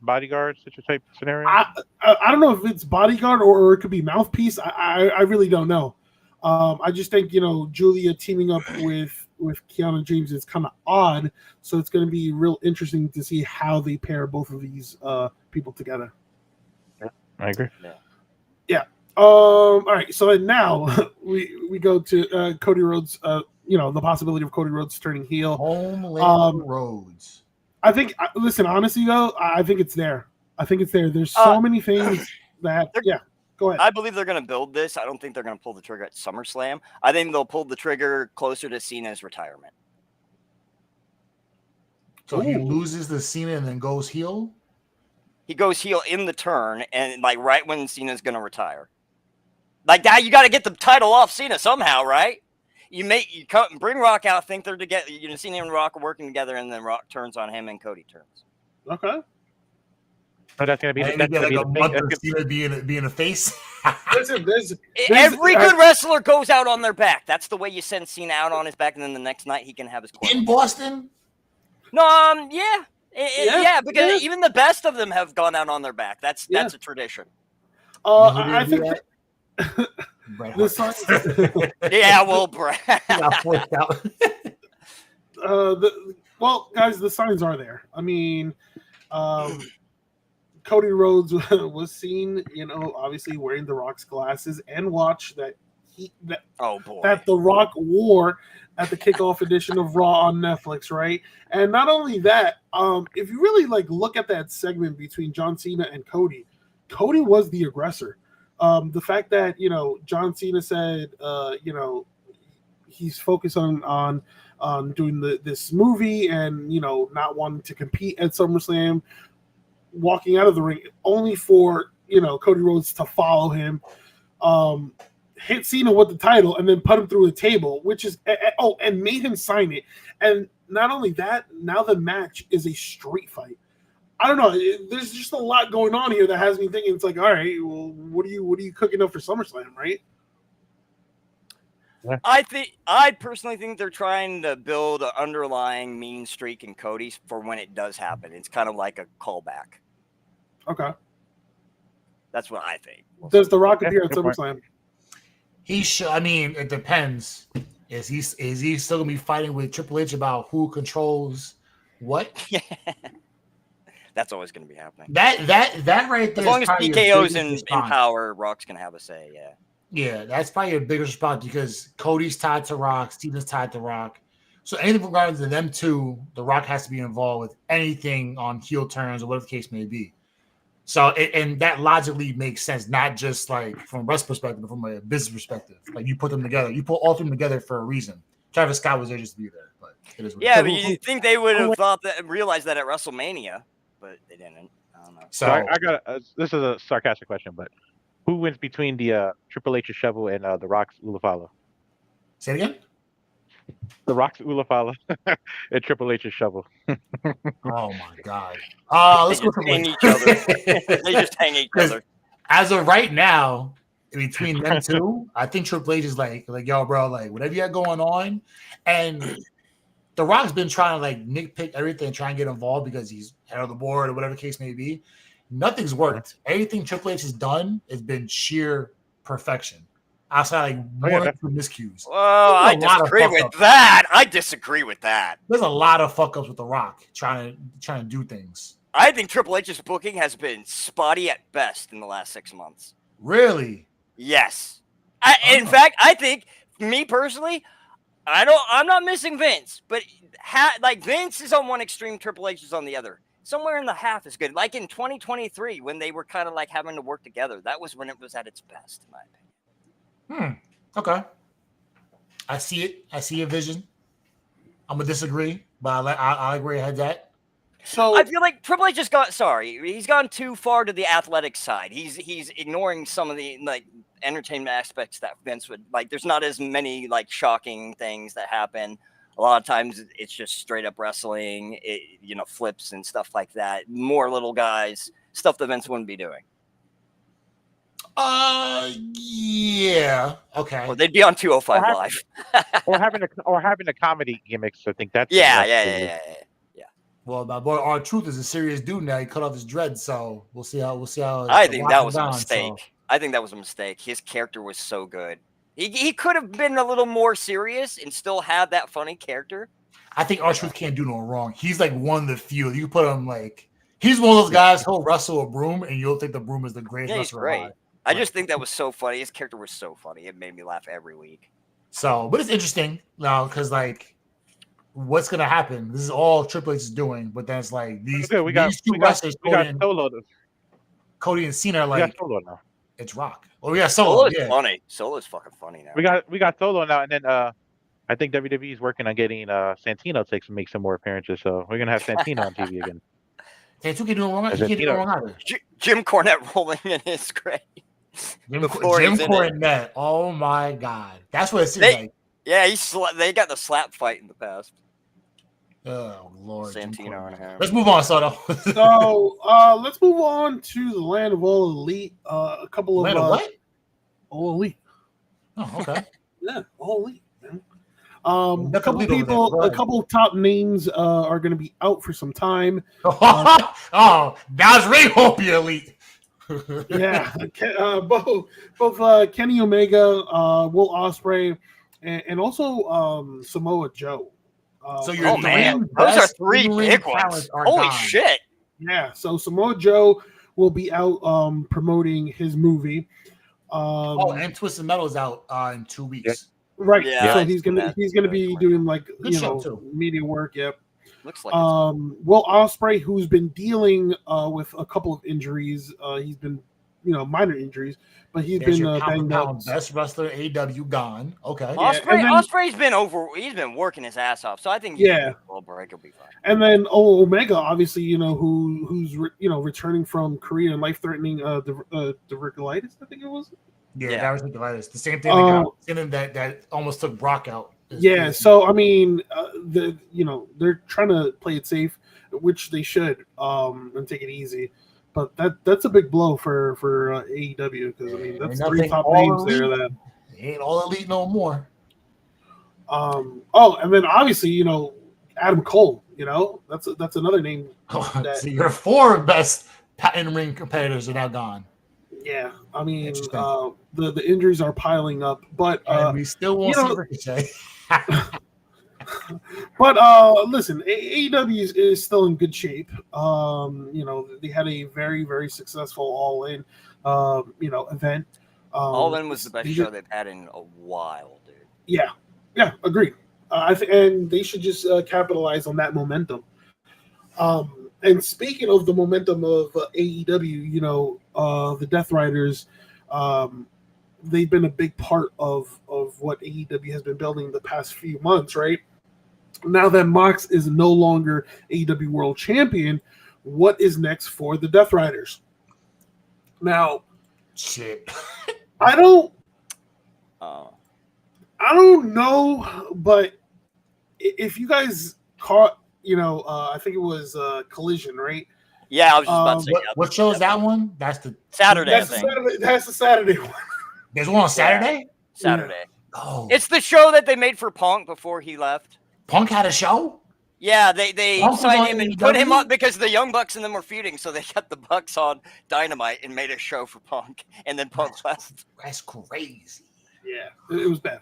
such a type scenario.
I don't know if it's bodyguard or it could be mouthpiece. I really don't know. I just think Julia teaming up with Kiana James is kind of odd. So it's going to be real interesting to see how they pair both of these people together.
Yeah, I agree.
Yeah. All right. So now we go to Cody Rhodes. The possibility of Cody Rhodes turning heel.
Homelander Rhodes.
I think. Listen, honestly though, I think it's there. There's so many things that. Yeah. Go ahead.
I believe they're going to build this. I don't think they're going to pull the trigger at SummerSlam. I think they'll pull the trigger closer to Cena's retirement.
So he loses the Cena and then goes heel?
He goes heel in the turn and right when Cena's going to retire. Like that, you got to get the title off Cena somehow, right? You bring Rock out, think they're together. Cena and Rock are working together, and then Rock turns on him and Cody turns.
Okay.
So that's gonna be
a month of Cena being a face.
Listen,
every good wrestler goes out on their back. That's the way you send Cena out on his back, and then the next night he can have his corner.
In Boston.
No, yeah, because even the best of them have gone out on their back. That's a tradition.
I think.
Yeah, well, Brad.
Well, guys, the signs are there. I mean, Cody Rhodes was seen, obviously wearing The Rock's glasses and watch that that The Rock wore at the kickoff edition of Raw on Netflix, right? And not only that, if you really look at that segment between John Cena and Cody was the aggressor. The fact that John Cena said he's focused on doing this movie and not wanting to compete at SummerSlam, walking out of the ring only for Cody Rhodes to follow him, hit Cena with the title and then put him through a table, which is and made him sign it. And not only that, now the match is a street fight. I don't know. There's just a lot going on here that has me thinking. It's like, all right, well, what are you cooking up for SummerSlam, right?
Yeah. I personally think they're trying to build an underlying mean streak in Cody's for when it does happen. It's kind of like a callback.
Okay,
that's what I think.
Does The Rock appear at SummerSlam?
He should. I mean, it depends. Is he still gonna be fighting with Triple H about who controls what?
Yeah. That's always going to be happening.
That right there.
As long as PKO's in power, Rock's going to have a say. Yeah.
Yeah, that's probably a bigger response because Cody's tied to Rock, Steven's tied to Rock. So anything regarding to them two, The Rock has to be involved with anything on heel turns or whatever the case may be. So and that logically makes sense, not just from a wrestling perspective, but from a business perspective. You put them together. You put all of them together for a reason. Travis Scott was there just to be there, but it is.
Yeah, but you think they would have realized that at WrestleMania? But they didn't. I don't know.
So I got this is a sarcastic question, but who wins between the Triple H's shovel and the Rock's Ulafala?
Say it again.
The Rock's Ulafala and Triple H's shovel.
Oh my God! Let's go
hang each other. They just hang each other.
As of right now, between them two, I think Triple H is like yo, bro, whatever you got going on, and The Rock's been trying to nitpick everything, try and get involved because he's head of the board or whatever the case may be. Nothing's worked. Everything Triple H has done has been sheer perfection. Outside one or two miscues.
Well, I disagree with that.
There's a lot of fuck ups with The Rock trying to do things.
I think Triple H's booking has been spotty at best in the last 6 months.
Really?
Yes. In fact, I think me personally, I'm not missing Vince, but like Vince is on one extreme, Triple H is on the other. Somewhere in the half is good. Like in 2023, when they were kind of like having to work together, that was when it was at its best, in my
opinion. Okay. I see it. I see a vision. I'm gonna disagree, but I agree. I had that.
So
I feel like Triple H just he's gone too far to the athletic side. He's ignoring some of the like entertainment aspects that Vince would like. There's not as many like shocking things that happen. A lot of times it's just straight up wrestling, flips and stuff like that. More little guys, stuff that Vince wouldn't be doing.
Yeah. Okay.
Or they'd be on 205 Live.
or having a comedy gimmicks. I think that's
yeah.
Well, my boy R-Truth is a serious dude now. He cut off his dreads, so we'll see how.
I think that was a mistake. I think that was a mistake. His character was so good. He could have been a little more serious and still had that funny character.
I think R-Truth can't do no wrong. He's like one of the few. You put him like he's one of those guys. He'll wrestle a broom, and you'll think the broom is the greatest wrestler alive.
I just think that was so funny. His character was so funny. It made me laugh every week.
So, but it's interesting now because like, what's gonna happen? This is all Triple H is doing, but then it's like these two wrestlers, Cody and Cena, are like
Solo now.
It's Rock. Oh yeah, Solo.
Funny. Solo's fucking funny now.
We got Solo now, and then I think WWE is working on getting Santino to make some more appearances. So we're gonna have Santino on TV again.
Santino can do wrong. He can't do wrong either.
Jim Cornette rolling in his grave.
Jim Cornette. Oh my God, that's what it seems like.
Yeah, they got the slap fight in the past.
Oh Lord,
Santino and him.
Let's move on, Soto.
So let's move on to the land of all elite. A couple of
land of what?
All elite.
Oh, okay.
Yeah, all elite. Man. A couple of top names are going to be out for some time.
That's Ray won't be elite.
Yeah, both Kenny Omega, Will Ospreay, and also Samoa Joe.
So those are three big ones. Holy shit!
Yeah, so Samoa Joe will be out promoting his movie.
And Twisted Metal's out in 2 weeks.
Right. Yeah, so he's gonna be doing like media work. Yep.
Looks like
Will Ospreay, who's been dealing with a couple of injuries. He's been minor injuries, but he's been banged up.
Best wrestler AW gone. Okay.
Ospreay's been working his ass off, so I think Goldberg will be fine.
And then Omega, obviously, who's returning from Korea and life-threatening diverticulitis, I think it was.
Yeah, diverticulitis. The same thing that almost took Brock out.
Yeah, so I mean, they're trying to play it safe, which they should, and take it easy. But that's a big blow for AEW because I mean that's three top names there that
ain't all elite no more.
And then obviously Adam Cole, that's another name.
So your 4 best patent ring competitors are now gone.
Yeah, I mean the injuries are piling up, but
we still won't see Ricochet.
But listen, AEW is still in good shape. They had a very, very successful All In, event.
All In was the best show they've had in a while, dude.
Yeah, agreed. And they should just capitalize on that momentum. And speaking of the momentum of AEW, the Death Riders, they've been a big part of what AEW has been building the past few months, right? Now that Mox is no longer AEW World Champion, what is next for the Death Riders? Now,
shit.
I don't know, but if you guys caught, I think it was Collision, right?
Yeah, I was just about to say.
What show is that one? That's the
Saturday.
That's the Saturday one.
There's one on Saturday?
Saturday.
Yeah. Oh.
It's the show that they made for Punk before he left.
Punk had a show?
Yeah, they signed him and put him up because the Young Bucks and them were feuding, so they got the Bucks on Dynamite and made a show for Punk, and then Punk left.
That's crazy.
Yeah, it was bad.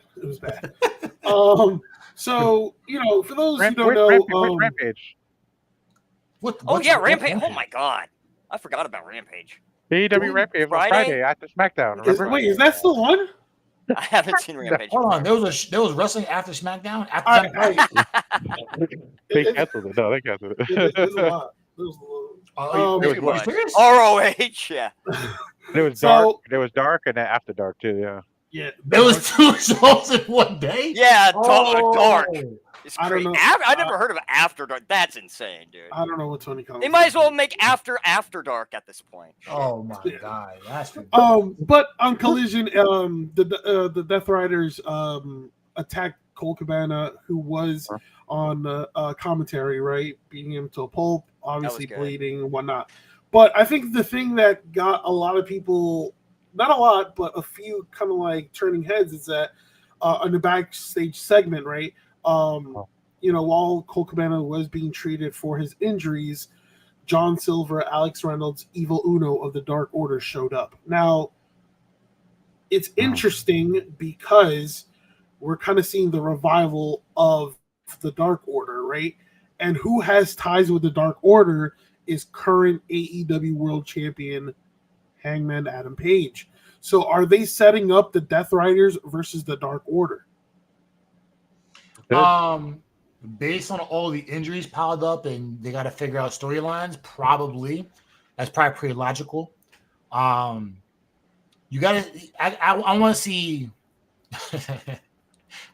So, for those who don't know...
Rampage.
Rampage. Oh, my God. I forgot about Rampage.
AEW Rampage on Friday after SmackDown.
Wait, is that still on?
I haven't seen Rampage.
Hold on, there was wrestling after SmackDown.
They canceled it. No, they canceled it.
There's a lot. There's a lot.
Too much. ROH, yeah.
There was dark. There was dark, and then after dark too. Yeah.
Yeah.
There was 2 shows in one day.
Yeah, dark. It's
I
crazy.
don't know.
I never heard of After Dark. That's insane, dude.
I don't know what Tony Khan.
They might as well make After Dark at this point.
Oh my god, that's ridiculous.
But on Collision, the Death Riders attacked Cole Cabana, who was on commentary, right, beating him to a pulp, obviously bleeding and whatnot. But I think the thing that got a lot of people, not a lot, but a few kind of like turning heads, is that on the backstage segment, right? While Cole Cabana was being treated for his injuries, John Silver, Alex Reynolds, Evil Uno of the Dark Order showed up. Now, it's interesting because we're kind of seeing the revival of the Dark Order, right? And who has ties with the Dark Order is current AEW World Champion Hangman Adam Page. So are they setting up the Death Riders versus the Dark Order?
Based on all the injuries piled up and they got to figure out storylines, probably that's probably pretty logical. You got to. I want to see.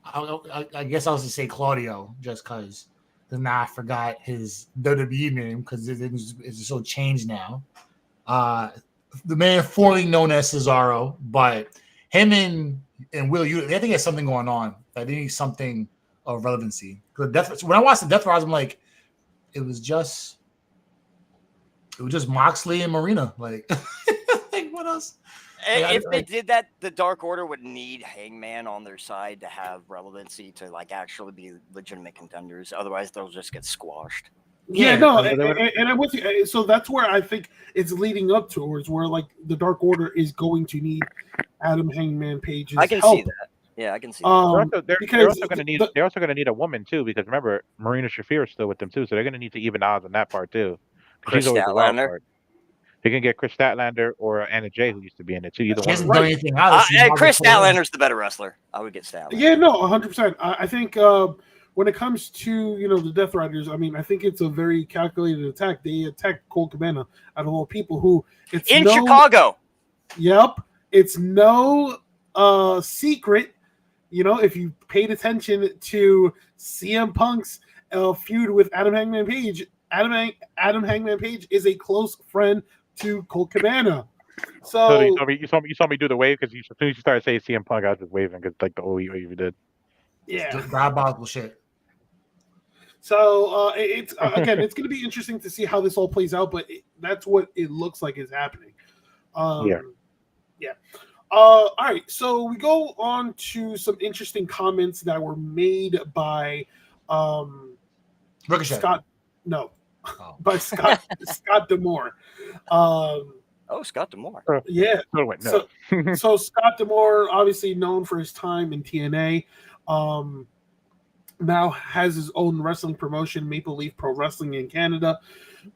I guess I was to say Claudio just because. Now I forgot his WWE name because it's so changed now. The man formerly known as Cesaro, but him and Will, I think there's something going on. They need something of relevancy. Because when I watched the Death Riders, I'm like, it was just Moxley and Marina. Like, like what else?
If they did that, the Dark Order would need Hangman on their side to have relevancy to like actually be legitimate contenders. Otherwise, they'll just get squashed.
Yeah, no, and I'm with you. So that's where I think it's leading up towards where like the Dark Order is going to need Adam Hangman Page's
I can
help.
see that. Yeah, I can see that.
They're also going to need. They're also going to need a woman too, because remember, Marina Shafir is still with them too, so they're going to need to even odds on that part too.
Chris Statlander.
They can get Chris Statlander or Anna Jay, who used to be in it too. Either one.
Done anything else.
Chris Statlander's the better wrestler. I would get Statlander.
Yeah, no, 100%. I think when it comes to the Death Riders, I mean, I think it's a very calculated attack. They attacked Cole Cabana out of all people who it's
in Chicago.
Yep, it's no secret. If you paid attention to CM Punk's feud with Adam Hangman Page, Adam Hangman Page is a close friend to Cole Cabana. So
you saw me do the wave because as soon as you started saying CM Punk, I was just waving because like the old wave you did.
Yeah,
diabolical shit.
So it's again, it's going to be interesting to see how this all plays out, but that's what it looks like is happening. Yeah. All right, so we go on to some interesting comments that were made by
Ricochet.
By Scott D'Amore.
Scott D'Amore.
Yeah. So Scott D'Amore, obviously known for his time in TNA, now has his own wrestling promotion, Maple Leaf Pro Wrestling in Canada.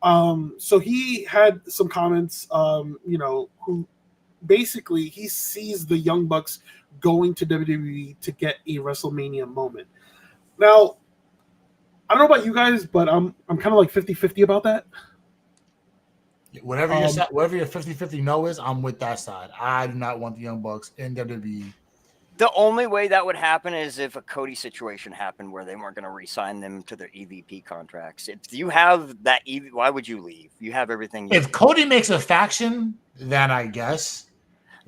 So he had some comments, who basically he sees the Young Bucks going to WWE to get a WrestleMania moment. Now, I don't know about you guys, but I'm kind of like 50-50 about that.
Whatever your 50-50 no is, I'm with that side. I do not want the Young Bucks in WWE.
The only way that would happen is if a Cody situation happened where they weren't going to re-sign them to their EVP contracts. If you have that, why would you leave? You have everything.
If Cody makes a faction, then I guess.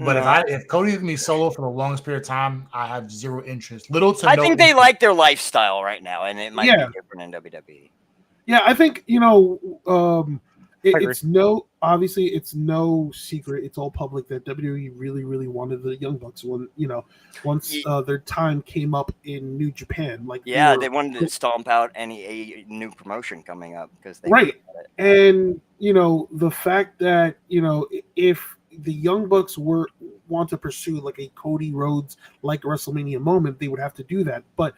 But if Cody's gonna be solo for the longest period of time, I have zero interest. I
think they like their lifestyle right now, and it might be different in WWE.
Yeah, I think it's no secret. It's all public that WWE really, really wanted the Young Bucks once their time came up in New Japan.
They wanted to stomp out any new promotion coming up because they
and the fact that if the Young Bucks want to pursue like a Cody Rhodes like WrestleMania moment, they would have to do that. But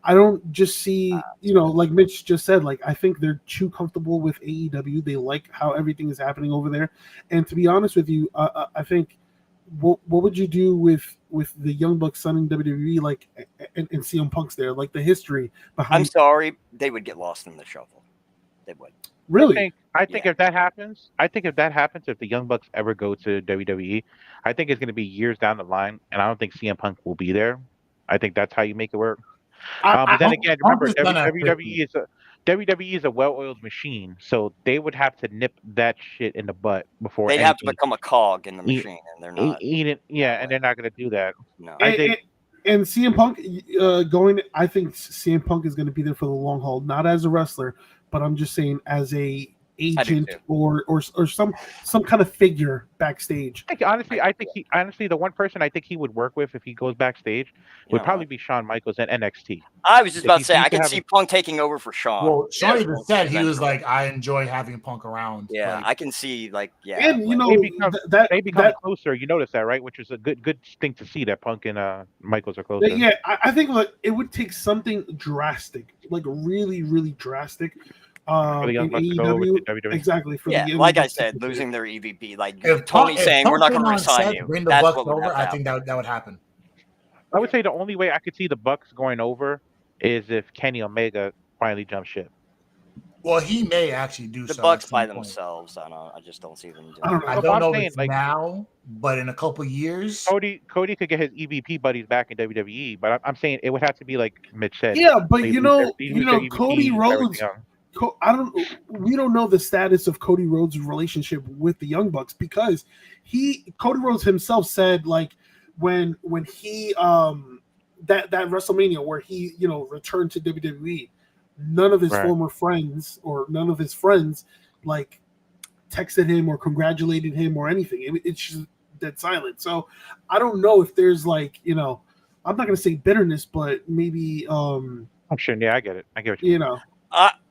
I don't just see, like Mitch just said, like I think they're too comfortable with AEW. They like how everything is happening over there. And to be honest with you, I think what would you do with with the Young Bucks signing WWE, like, and CM Punk's there, like the history behind.
I'm sorry, they would get lost in the shuffle. They would.
Really?
I think if that happens, if the Young Bucks ever go to WWE, I think it's going to be years down the line, and I don't think CM Punk will be there. I think that's how you make it work. But then again, remember, WWE is a well-oiled machine, so they would have to nip that shit in the butt before
they'd have to become a cog in the machine, and they're not.
And they're not going to do that.
No.
And CM Punk I think CM Punk is going to be there for the long haul, not as a wrestler, but I'm just saying as a agent or some kind of figure backstage.
I think the one person I think he would work with if he goes backstage would probably be Shawn Michaels at NXT.
I was just about to say I can see Punk taking over for Shawn.
Well, Shawn even said he was like, I enjoy having Punk around.
Yeah,
like,
I can see
and
they become closer. You notice that, right? Which is a good thing to see that Punk and Michaels are closer.
Yeah, I think like it would take something drastic, like really, really drastic.
For the Young Bucks to go over to WWE.
Exactly.
Like I said, losing their EVP, like if Tony saying we're not going to resign you.
Bring the Bucks over, I think that would happen.
I would say the only way I could see the Bucks going over is if Kenny Omega finally jumps ship.
Well, he may actually do
the
so.
The Bucks by themselves. I just don't see them doing
it. I don't know if it's now, but in a couple years.
Cody could get his EVP buddies back in WWE, but I'm saying it would have to be like Mitch said.
Yeah, but Cody Rhodes. We don't know the status of Cody Rhodes' relationship with the Young Bucks because Cody Rhodes himself said like when he that WrestleMania where he returned to WWE, none of his former friends or none of his friends like texted him or congratulated him or anything. It's just dead silent. So I don't know if there's like I'm not gonna say bitterness, but maybe
I'm sure. Yeah, I get it. I get what you
know.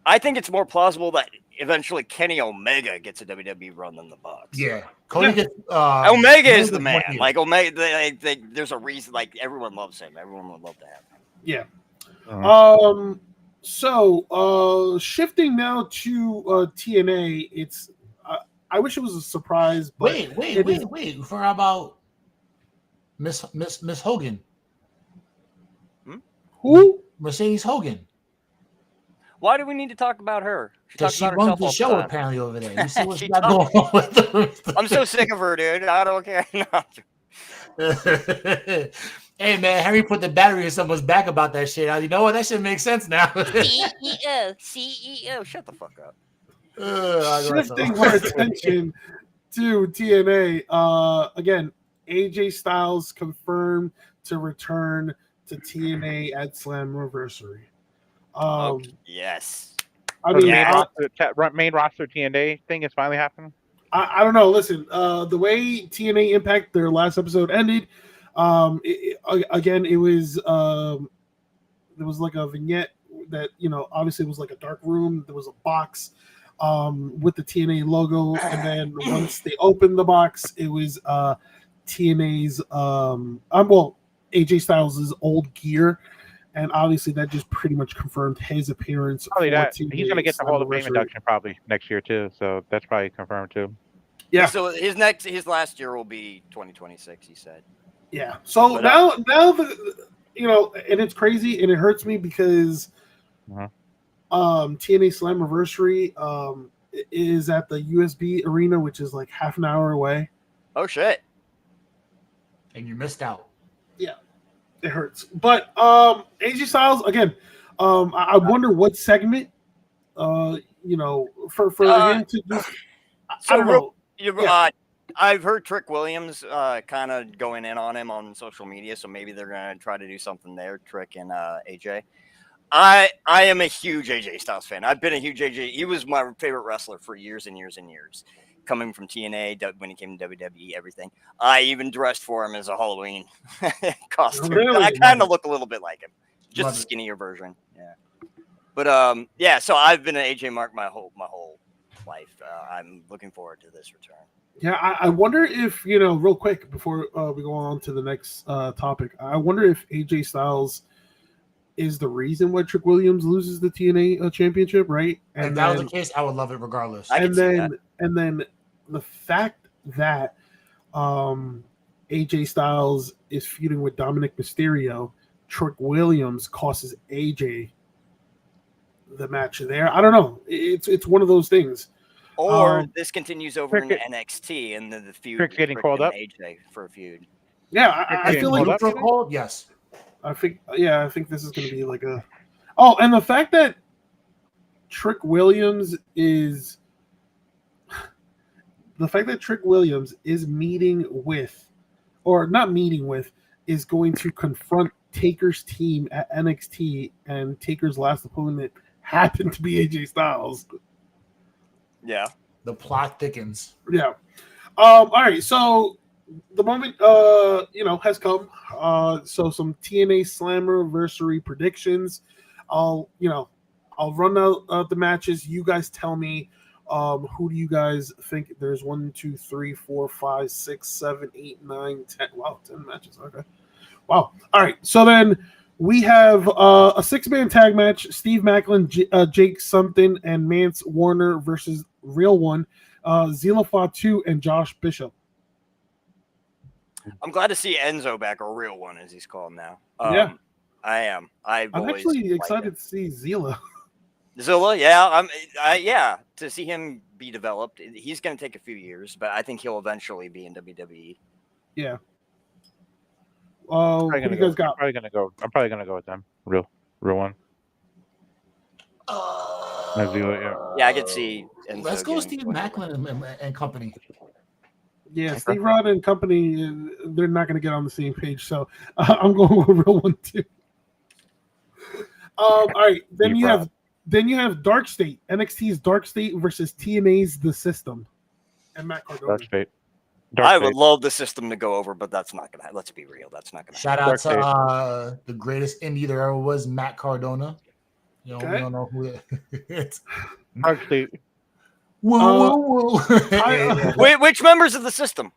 I think it's more plausible that eventually Kenny Omega gets a WWE run than the Bucks.
Yeah, Cody gets.
Omega is the man. Like Omega, there's a reason. Like everyone loves him. Everyone would love to have him.
Yeah. So shifting now to TNA, it's. I wish it was a surprise. But
wait. For how about Miss Hogan?
Who?
Mercedes Hogan.
Why do we need to talk about her?
Because she runs the show apparently over there. You see what's not going on with her.
I'm so sick of her, dude. I don't care.
Hey, man, Henry put the battery in someone's back about that shit. You know what? That shit makes sense now.
CEO. Shut the fuck up.
Shifting our attention to TNA. Again, AJ Styles confirmed to return to TNA at Slammiversary.
Yes.
I mean,
main roster TNA thing is finally happening.
I don't know. Listen, the way TNA Impact their last episode ended, it was there was like a vignette that obviously it was like a dark room. There was a box with the TNA logo, and then once they opened the box, it was TNA's AJ Styles' old gear. And obviously, that just pretty much confirmed his appearance.
Probably that. He's going to get the Hall of Fame induction probably next year too. So that's probably confirmed too.
Yeah. So his last year will be 2026. He said.
Yeah. So now and it's crazy and it hurts me because, TNA Slammiversary is at the USB Arena, which is like half an hour away.
Oh shit!
And you missed out.
Yeah. It hurts, but AJ Styles again. I wonder what segment, for him to do. I don't know.
I've heard Trick Williams kind of going in on him on social media, so maybe they're gonna try to do something there. Trick and AJ. I am a huge AJ Styles fan. I've been a huge AJ. He was my favorite wrestler for years and years and years. Coming from TNA, when he came to WWE, everything. I even dressed for him as a Halloween costume.
Really?
I kind of look a little bit like him, just a skinnier version. Yeah, but So I've been an AJ Mark my whole life. I'm looking forward to this return.
Yeah, I wonder if real quick before we go on to the next topic. I wonder if AJ Styles is the reason why Trick Williams loses the TNA championship, right?
And if that was the case, I would love it regardless.
And then the fact that AJ Styles is feuding with Dominic Mysterio. Trick Williams costs AJ the match there. I don't know. It's one of those things.
Or this continues over in NXT and then the feud.
Trick's getting called up.
AJ for a feud.
Yeah, I feel like
called. Yes,
I think this is going to be like a. Oh, and the fact that Trick Williams is meeting with, or not meeting with, is going to confront Taker's team at NXT, and Taker's last opponent happened to be AJ Styles.
Yeah,
the plot thickens.
Yeah. All right. So the moment, has come. So some TNA Slammiversary predictions. I'll run out the matches. You guys tell me who do you guys think? There's 1, 2, 3, 4, 5, 6, 7, 8, 9, 10. Wow, 10 matches. Okay. Wow. All right. So then we have a 6-man tag match: Steve Macklin, Jake Something, and Mance Warner versus Real One, Zila Fatu, and Josh Bishop.
I'm glad to see Enzo back, or Real One as he's called now.
Yeah,
I am. I'm
actually excited to see Zila.
Zilla, yeah, to see him be developed. He's going to take a few years, but I think he'll eventually be in WWE.
Yeah. What do you guys got?
I'm probably gonna go with them. Real One.
Yeah, I could see.
Let's go, Steve Macklin and company.
Yeah, Steve Rod and company. They're not going to get on the same page, so I'm going with Real One too. All right, then you have Dark State, NXT's Dark State versus TNA's The System, and Matt Cardona.
Dark State.
I would love the System to go over, but that's not going to. Let's be real, that's not going to.
Shout out to the greatest indie there ever was, Matt Cardona. We don't know who it is.
Dark State.
Whoa.
Which members of the System?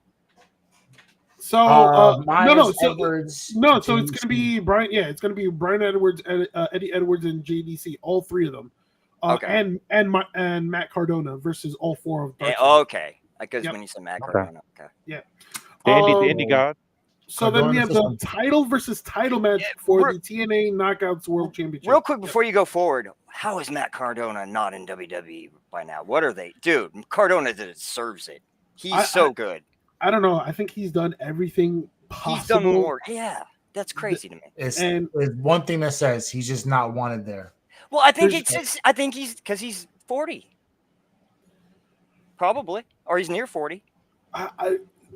So
Edwards.
No, so it's gonna be Brian. Yeah, it's gonna be Brian Edwards, Eddie Edwards, and JDC. All three of them.
Okay.
And Matt Cardona versus all four of them.
Okay, because when you said Matt Cardona. Okay.
Yeah.
The Indie God.
So
Cardona
then we have the title versus title match for the TNA Knockouts World Championship.
Real quick before you go forward, how is Matt Cardona not in WWE by now? What are they, dude? Cardona deserves it. He's so good.
I don't know. I think he's done everything possible.
He's done more. Yeah, that's crazy to me.
It's one thing that says he's just not wanted there.
Well, I think he's because he's 40, probably, or he's near 40.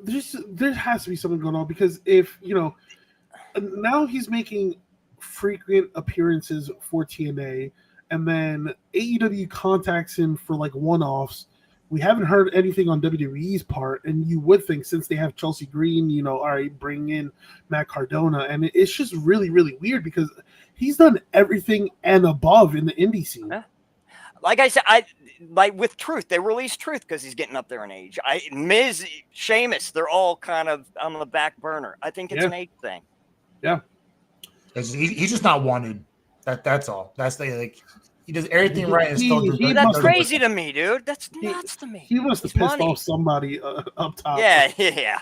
There has to be something going on, because if now he's making frequent appearances for TNA, and then AEW contacts him for like one-offs. We haven't heard anything on WWE's part, and you would think, since they have Chelsea Green, all right, bring in Matt Cardona, and it's just really, really weird because he's done everything and above in the indie scene.
Yeah. Like I said, with Truth, they released Truth because he's getting up there in age. Miz, Sheamus, they're all kind of on the back burner. I think it's an age thing.
Yeah,
he's just not wanted. That's all. That's he does everything right and still does.
That's crazy to me, dude. That's nuts to me.
He must have pissed off somebody up top.
Yeah.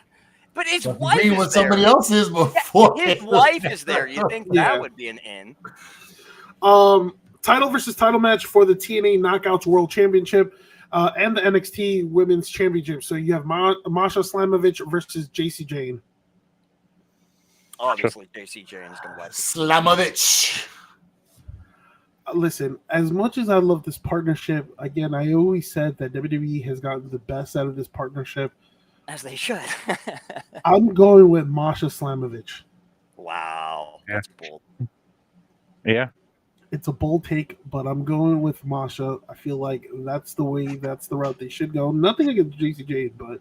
But his wife is
what somebody else is before.
His wife is there. You think that would be an in?
Title versus title match for the TNA Knockouts World Championship and the NXT Women's Championship. So you have Masha Slamovich versus JC Jane.
Obviously, JC Jane is going to win.
Slamovich.
Listen, as much as I love this partnership, again, I always said that WWE has gotten the best out of this partnership.
As they should.
I'm going with Masha Slamovich.
Wow. That's bold.
Yeah.
It's a bold take, but I'm going with Masha. I feel like that's the route they should go. Nothing against JC Jade, but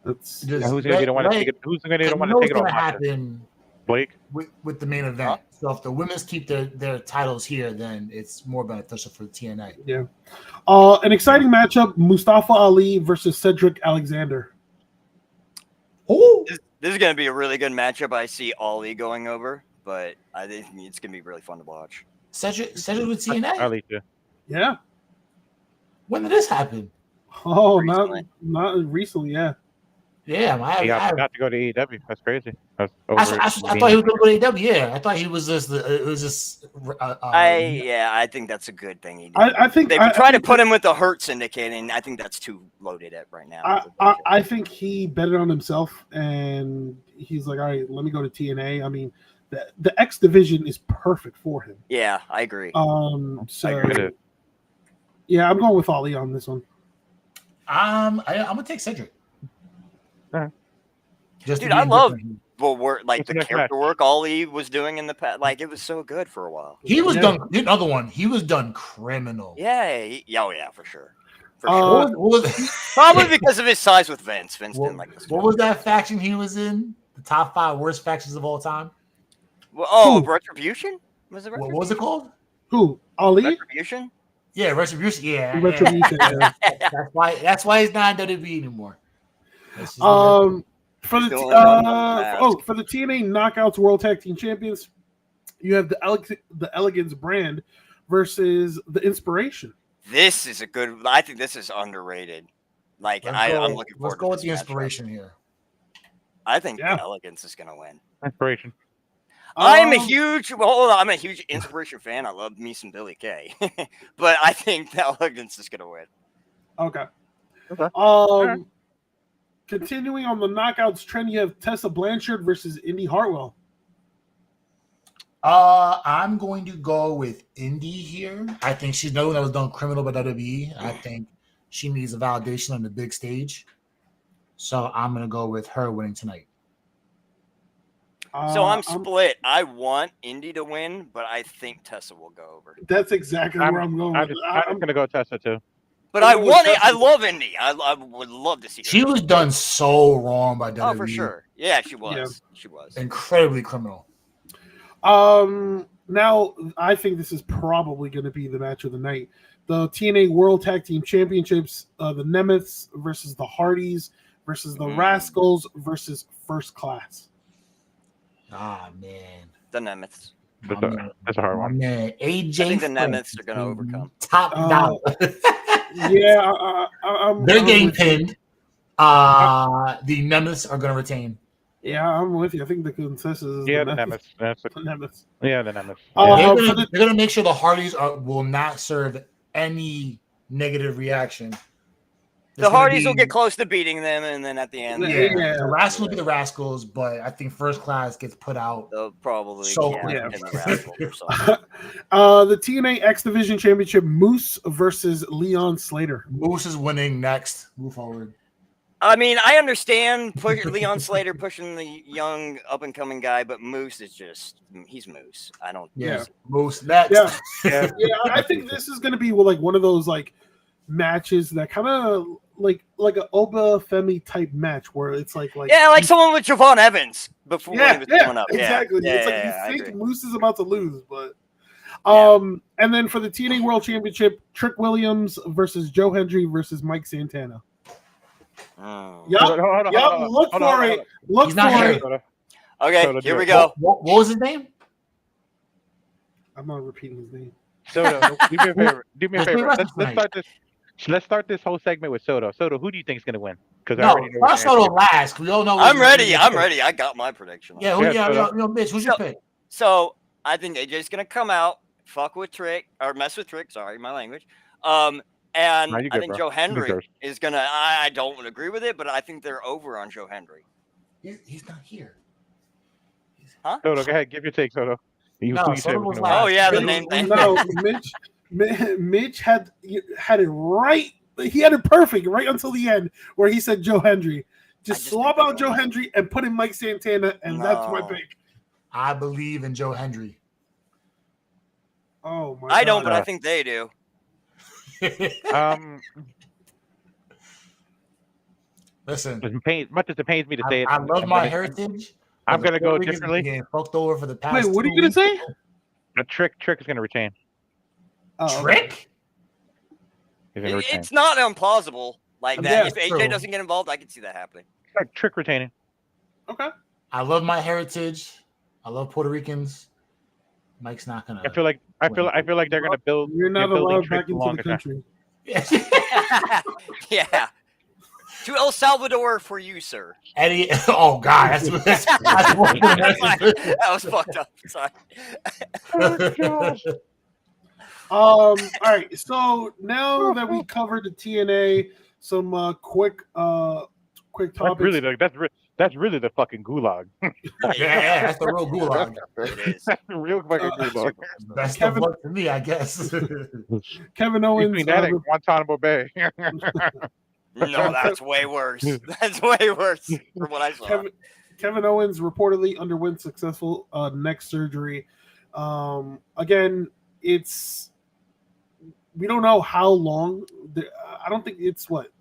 that's
who's going to want to take it? Who's going to want to take it on? Blake
with the main event. So if the women's keep their titles here, then it's more beneficial for the TNA.
Yeah. An exciting matchup: Mustafa Ali versus Cedric Alexander.
Oh, this is going to be a really good matchup. I see Ali going over, but I think it's going to be really fun to watch.
Cedric with TNA.
Ali too.
Yeah.
When did this happen?
Oh, recently. Not recently. Yeah.
Yeah,
He got to go to AEW. That's crazy.
I thought he was going to go to AEW. Yeah, I thought he was just. It was just.
I think that's a good thing he did.
I think
they try to put him with the Hurt Syndicate, and I think that's too loaded right now.
I think he betted on himself, and he's like, all right, let me go to TNA. I mean, the X division is perfect for him.
Yeah, I agree.
So
I agree.
Yeah, I'm going with Ali on this one.
I'm gonna take Cedric.
Dude, I love the character work Ali was doing in the past. Like, it was so good for a while.
He was done. Another one. He was done criminal.
Yeah, for sure.
What was
Probably because of his size with Vince. Vince didn't like this.
What was that faction he was in? The top 5 worst factions of all time.
Well, Retribution? Was it Retribution?
What was it called?
Who? Ali?
Retribution?
Yeah, Retribution. Yeah,
Retribution.
Yeah. That's why he's not in WWE anymore.
For the TNA Knockouts World Tag Team Champions, you have the Elegance brand versus the Inspiration.
This is I think this is underrated. Like, I'm looking forward.
Let's go with the Inspiration here.
I think the Elegance is going to win.
Inspiration.
I'm a huge Inspiration fan. I love me some Billy Kay, but I think the Elegance is going to win.
Okay. Continuing on the Knockouts trend, you have Tessa Blanchard versus Indy Hartwell.
I'm going to go with Indy here. I think she's no one that was done criminal by WWE. I think she needs a validation on the big stage. So I'm going to go with her winning tonight.
So I'm split. I want Indy to win, but I think Tessa will go over.
That's exactly where I'm going.
I'm going to go Tessa too.
But I want it. I love Indy. I would love to see her.
She was done so wrong by WWE.
Oh, for sure. Yeah, she was. Yeah. She was.
Incredibly criminal.
Now, I think this is probably going to be the match of the night. The TNA World Tag Team Championships, the Nemeths versus the Hardys versus the Rascals versus First Class.
Ah, man.
The Nemeths.
That's a hard one.
Man, AJ.
I think the Nemeths are going to overcome.
Top dollar.
Yeah,
they're getting pinned. The Nemeths are going to retain.
Yeah, I'm with you. I think the consensus is
the Nemeths.
The Nemeths.
Yeah, the Nemeths.
They're going to make sure the Hardys will not serve any negative reaction.
The Hardys will get close to beating them, and then at the end,
the Rascals will be the Rascals, but I think First Class gets put out.
They'll probably
the TNA X Division Championship, Moose versus Leon Slater.
Moose is winning next. Move forward.
I mean, I understand Leon Slater pushing the young up-and-coming guy, but Moose is he's Moose. I don't.
Yeah, Moose next.
Yeah, I think this is going to be like one of those matches that kind of like an Oba Femi type match where it's like
someone with Javon Evans before he was coming up.
Exactly. It's you think Moose is about to lose, but and then for the TNA World Championship, Trick Williams versus Joe Hendry versus Mike Santana. Look for it.
Okay, here we go.
What was his name?
I'm not repeating his name.
Soto, do me a favor. Let's start this whole segment with Soto. Soto, who do you think is going to win? Because
Soto last. We all know.
I'm ready. I got my prediction.
Yeah, Mitch, who's your pick?
So I think AJ's going to come out, fuck with Trick, or mess with Trick. Sorry, my language. And I think Joe Hendry is going to. I don't agree with it, but I think they're over on Joe Hendry.
He's not here.
Huh?
Soto, go ahead. Give your take, Soto.
Soto was last.
Oh yeah, the name thing.
No, Mitch had it right. He had it perfect right until the end where he said Joe Hendry. Just swap out Joe Hendry and put in Mike Santana, and that's my pick.
I believe in Joe Hendry.
Oh my!
I don't, but I think they do.
Listen,
much as it pains me to say it,
I love my heritage.
I'm going to go differently.
Getting fucked over for the past.
Wait, what are you going to say?
A Trick is going to retain.
Trick?
It's not implausible like that. If AJ doesn't get involved, I can see that happening.
Like Trick retaining.
Okay.
I love my heritage. I love Puerto Ricans. Mike's not gonna.
I feel like they're gonna build.
You're not allowed back into the country.
Yeah. To El Salvador for you, sir.
Eddie. Oh God, that's
That was fucked up. Sorry.
Oh, gosh.
All right. So now that we covered the TNA, some quick topics.
That's really the fucking gulag.
yeah, that's the real gulag.
It is.
That's the real fucking gulag.
Best of luck to me, I guess.
Kevin Owens.
Between that and Guantanamo Bay.
No, that's way worse. That's way worse from what I saw.
Kevin Owens reportedly underwent successful neck surgery. Again, we don't know how long. I don't think it's what.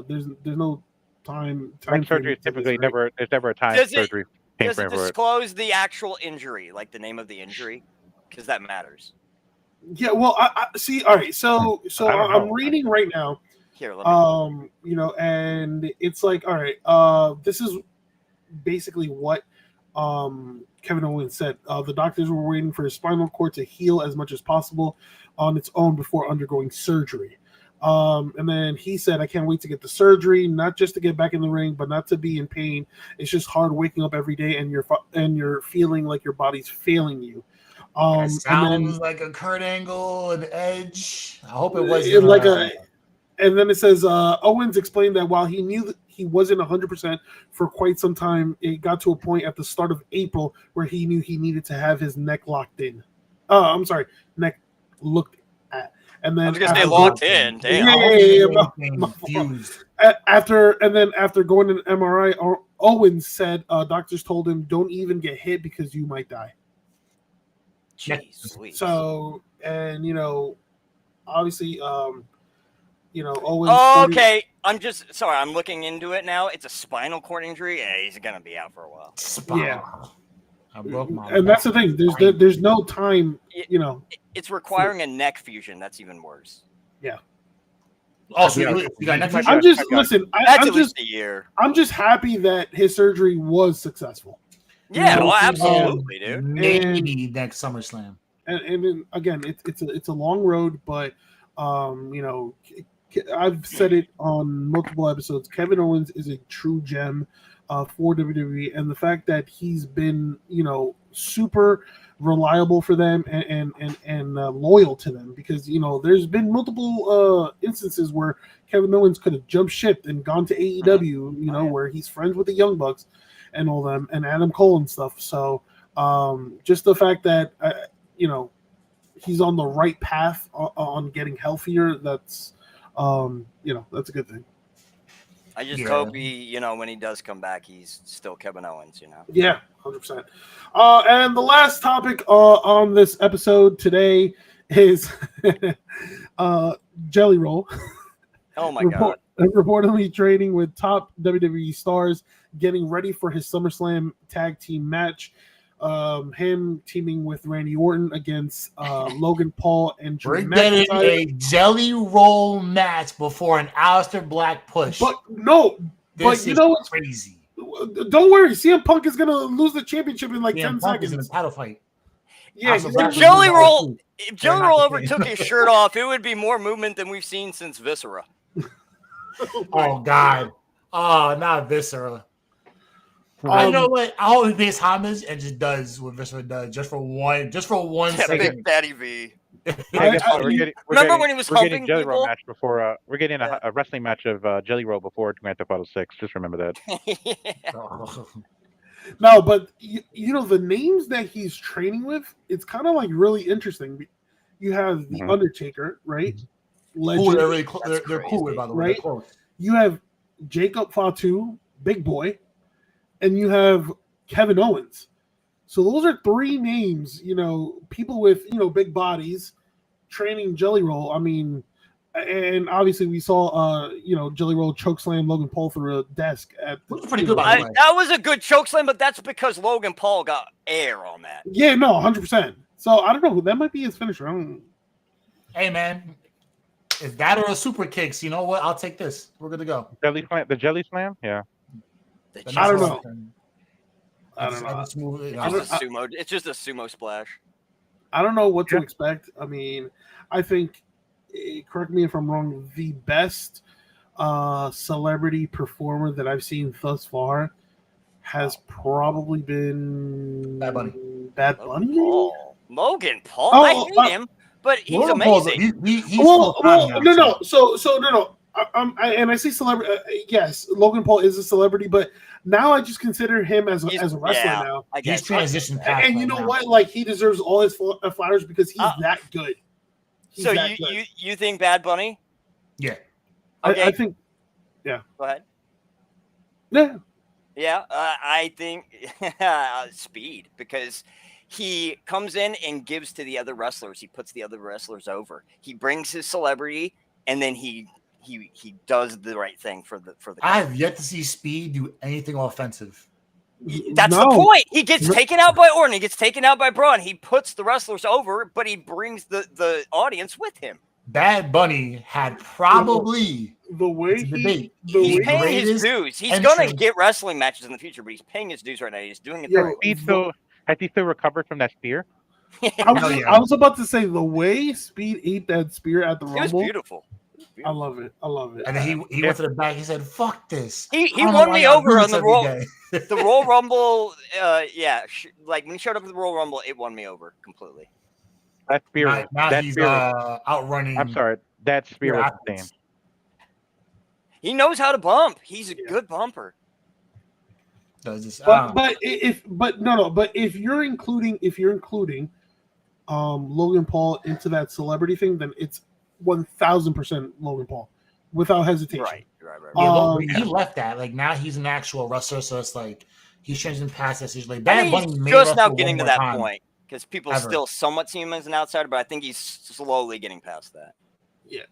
There's no time.
Neck surgery is typically never. It's never a time surgery.
Does it disclose the actual injury, like the name of the injury? Because that matters.
Yeah. Well, I see. All right. So I'm reading right now.
Here, let me.
And it's like, all right. This is basically what Kevin Owens said. The doctors were waiting for his spinal cord to heal as much as possible on its own before undergoing surgery. And then he said, I can't wait to get the surgery, not just to get back in the ring, but not to be in pain. It's just hard waking up every day and you're feeling like your body's failing you.
It sounds like a Kurt Angle, an Edge. I hope it wasn't
and then it says Owens explained that while he knew that he wasn't 100% for quite some time, it got to a point at the start of April where he knew he needed to have his neck locked in. Neck looked at. And then
I was gonna say locked in. Damn.
After going to an MRI, Owens said doctors told him don't even get hit because you might die.
Jeez.
So, and obviously, Owens.
Oh, okay. I'm just sorry. I'm looking into it now. It's a spinal cord injury. Yeah, he's gonna be out for a while.
Yeah.
I broke my
and that's the thing. There's no time.
It's requiring a neck fusion. That's even worse.
Yeah.
Oh, so you got neck fusion?
I'm just listen.
That's at least a year.
I'm just happy that his surgery was successful.
Yeah, well, absolutely, dude.
Maybe next SummerSlam.
And then, again, it's a long road, but I've said it on multiple episodes. Kevin Owens is a true gem for WWE, and the fact that he's been super reliable for them and loyal to them, because there's been multiple instances where Kevin Owens could have jumped ship and gone to AEW, where he's friends with the Young Bucks and all them and Adam Cole and stuff. So just the fact that he's on the right path on getting healthier, that's that's a good thing.
I just hope he, when he does come back, he's still Kevin Owens,
Yeah, 100%. And the last topic on this episode today is Jelly Roll.
Oh my God.
Reportedly training with top WWE stars, getting ready for his SummerSlam tag team match. Him teaming with Randy Orton against Logan Paul and Drew McIntyre.
We're getting a Jelly Roll match before an Aleister Black push.
But it's
crazy.
Don't worry, CM Punk is gonna lose the championship in like 10 seconds
in a title fight.
Yeah,
if Jelly Roll ever took his shirt off, it would be more movement than we've seen since Viscera.
Oh God! Oh, not Viscera. I know what. I hope he pays homage and just does what Viscera does, just for one second.
Big Daddy V.
Remember
when he was humping
Jelly
people?
Roll match before? We're getting a wrestling match of Jelly Roll before Grand Theft Auto 6. Just remember that.
No, but the names that he's training with, it's kind of like really interesting. You have the Undertaker, right? Legend.
Ooh, they're cool with, by the way.
Right? You have Jacob Fatu, Big Boy, and you have Kevin Owens. So those are three names, people with, big bodies training Jelly Roll. I mean, and obviously we saw, Jelly Roll chokeslam Logan Paul through a desk.
That was pretty good, by the way.
That was a good chokeslam, but that's because Logan Paul got air on that.
Yeah, no, 100%. So I don't know. That might be his finisher.
Hey, man. Is that or a super kicks? You know what? I'll take this. We're good to go.
The Jelly Slam? Yeah.
I don't know.
It's just a sumo splash.
I don't know what to expect. I mean, I think, correct me if I'm wrong, the best celebrity performer that I've seen thus far has probably been
Bad Bunny.
Bad
Logan
Bunny.
Paul. Logan Paul.
Oh,
I hate him, but he's
Logan Paul's-
amazing.
he's
well,
full-time now,
no. So no. And I say celebrity. Yes, Logan Paul is a celebrity, but now I just consider him as a wrestler now.
I
He's
guess.
transitioned past.
And you
that
know
now.
what? Like he deserves all his flowers because he's that good. He's
So
that good.
you think Bad Bunny?
Yeah.
Okay.
I think.
Go ahead.
Yeah.
Yeah, I think Speed, because he comes in and gives to the other wrestlers. He puts the other wrestlers over. He brings his celebrity, and then he does the right thing for the.
I have yet to see Speed do anything offensive.
That's the point. He gets taken out by Orton. He gets taken out by Braun. He puts the wrestlers over, but he brings the audience with him.
Bad Bunny had probably
the way
he's paying his dues. He's gonna get wrestling matches in the future, but he's paying his dues right now. He's doing it.
Has he still recovered from that spear?
I was about to say the way Speed ate that spear at the Rumble.
It was beautiful.
I love it.
And then he went to the back. He said, "Fuck this."
He won me over on the Royal Rumble. Like when he showed up at the Royal Rumble, it won me over completely.
That spear.
Now he's outrunning.
I'm sorry. That spear was insane.
He knows how to bump. He's a good bumper.
But if you're including Logan Paul into that celebrity thing, then it's 1,000% Logan Paul without hesitation.
Right.
He left that. Like now he's an actual wrestler, so it's like he's changing past that. He's like
Bad Bunny just now getting to that point because people still somewhat see him as an outsider, but I think he's slowly getting past that.
Yeah,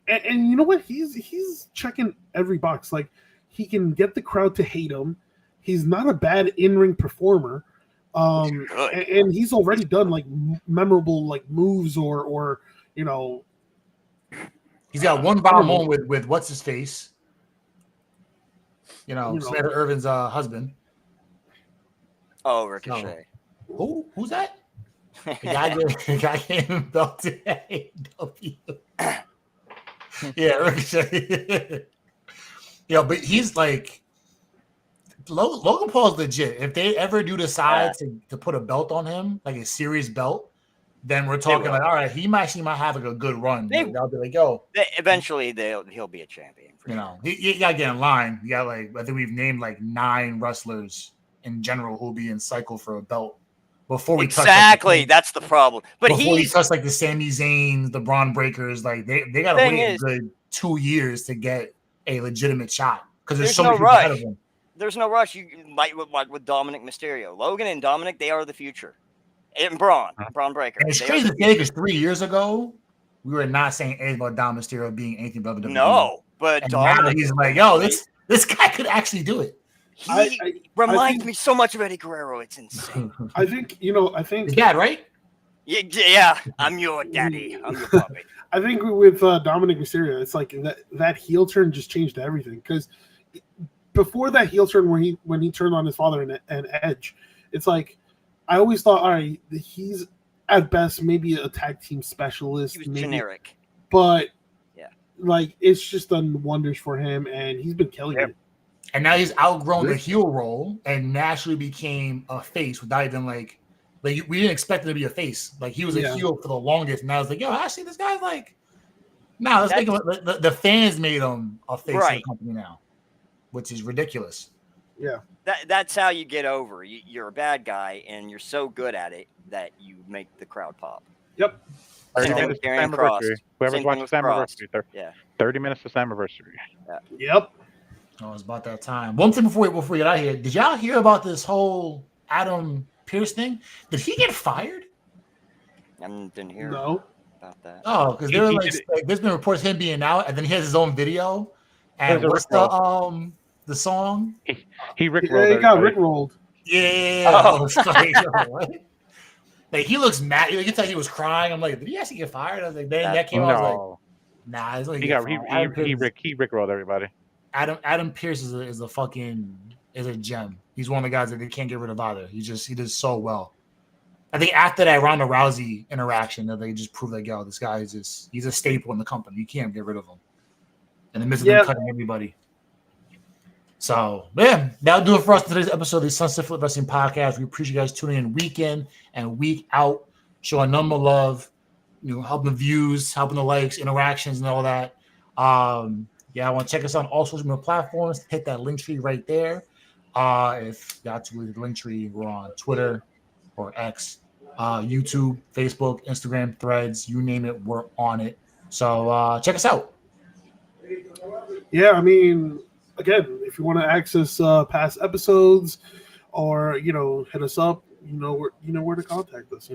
and you know what? He's checking every box. Like he can get the crowd to hate him. He's not a bad in-ring performer. And he's already done like memorable like moves or you know.
He's got one bomb on with what's his face. Samantha Irvin's husband.
Oh, Ricochet.
Who's that? The guy came belt to AEW. Yeah, Ricochet. But he's like Logan Paul's legit. If they ever do decide to put a belt on him, like a serious belt, then we're talking like, all right, he might have like a good run. They'll be like, yo.
Eventually, he'll be a champion.
You gotta get in line. You got I think we've named like 9 wrestlers in general who'll be in cycle for a belt before we touch.
Exactly, that's the problem. But
before we touch like the Sami Zayn, the Braun Breakers, like they gotta wait a good 2 years to get a legitimate shot because there's so many people ahead of them.
There's no rush. You like with Dominic Mysterio, Logan and Dominic, they are the future. And Braun Breaker.
And it's crazy to say because 3 years ago we were not saying anything about Dominic Mysterio being anything but WWE.
No, but
Dominic, he's like, yo, this guy could actually do it.
He reminds me so much of Eddie Guerrero. It's insane.
I think
his dad, right?
Yeah. I'm your daddy. I'm your puppy.
I think with Dominic Mysterio, it's like that heel turn just changed everything. Because before that heel turn, when he turned on his father and Edge, it's like I always thought, all right, he's at best maybe a tag team specialist.
He was generic,
but like it's just done wonders for him, and he's been killing it.
And now he's outgrown the heel role and naturally became a face without even like we didn't expect him to be a face. Like he was a heel for the longest. And I was like, yo, actually, this guy's like, let's make him. The fans made him a face of the company now, which is ridiculous.
Yeah,
that's how you get over. You're a bad guy, and you're so good at it that you make the crowd pop.
Yep.
Whoever's watching Slammiversary, 30 minutes to Slammiversary.
Yep.
Oh, it's about that time. One thing before we get out of here, did y'all hear about this whole Adam Pearce thing? Did he get fired?
I didn't hear
about
that.
Oh, because there were like there's been reports of him being out, and then he has his own video. And what's the song?
He rickrolled.
Yeah, he got rickrolled.
Yeah. Oh. Like he looks mad. You can tell he was crying. I'm like, did he actually get fired? I was like, then that came out. I was like, nah. It's like he
rickrolled everybody.
Adam Pearce is a gem. He's one of the guys that they can't get rid of either. He does so well. I think after that Ronda Rousey interaction, that they just proved like, yo, this guy he's a staple in the company. You can't get rid of him. in the midst of them cutting everybody. So, man, that'll do it for us for today's episode of the Sunset Flip Wrestling Podcast. We appreciate you guys tuning in week in and week out, showing number love, helping the views, helping the likes, interactions, and all that. I want to check us out on all social media platforms. Hit that link tree right there. If you got to read the link tree, we're on Twitter or X, YouTube, Facebook, Instagram, Threads, you name it, we're on it. So check us out.
Yeah, I mean, again, if you want to access past episodes or hit us up, you know where to contact us.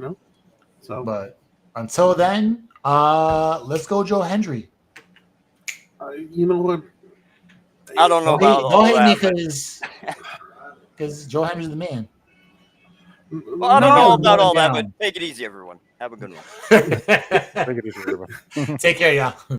So,
but until then, let's go, Joe Hendry.
You know what?
I don't know about
don't hate me because Joe Henry's the man.
Well, I don't know about all that, but take it easy, everyone. Have a good one.
Take it easy, everyone.
Take care, y'all.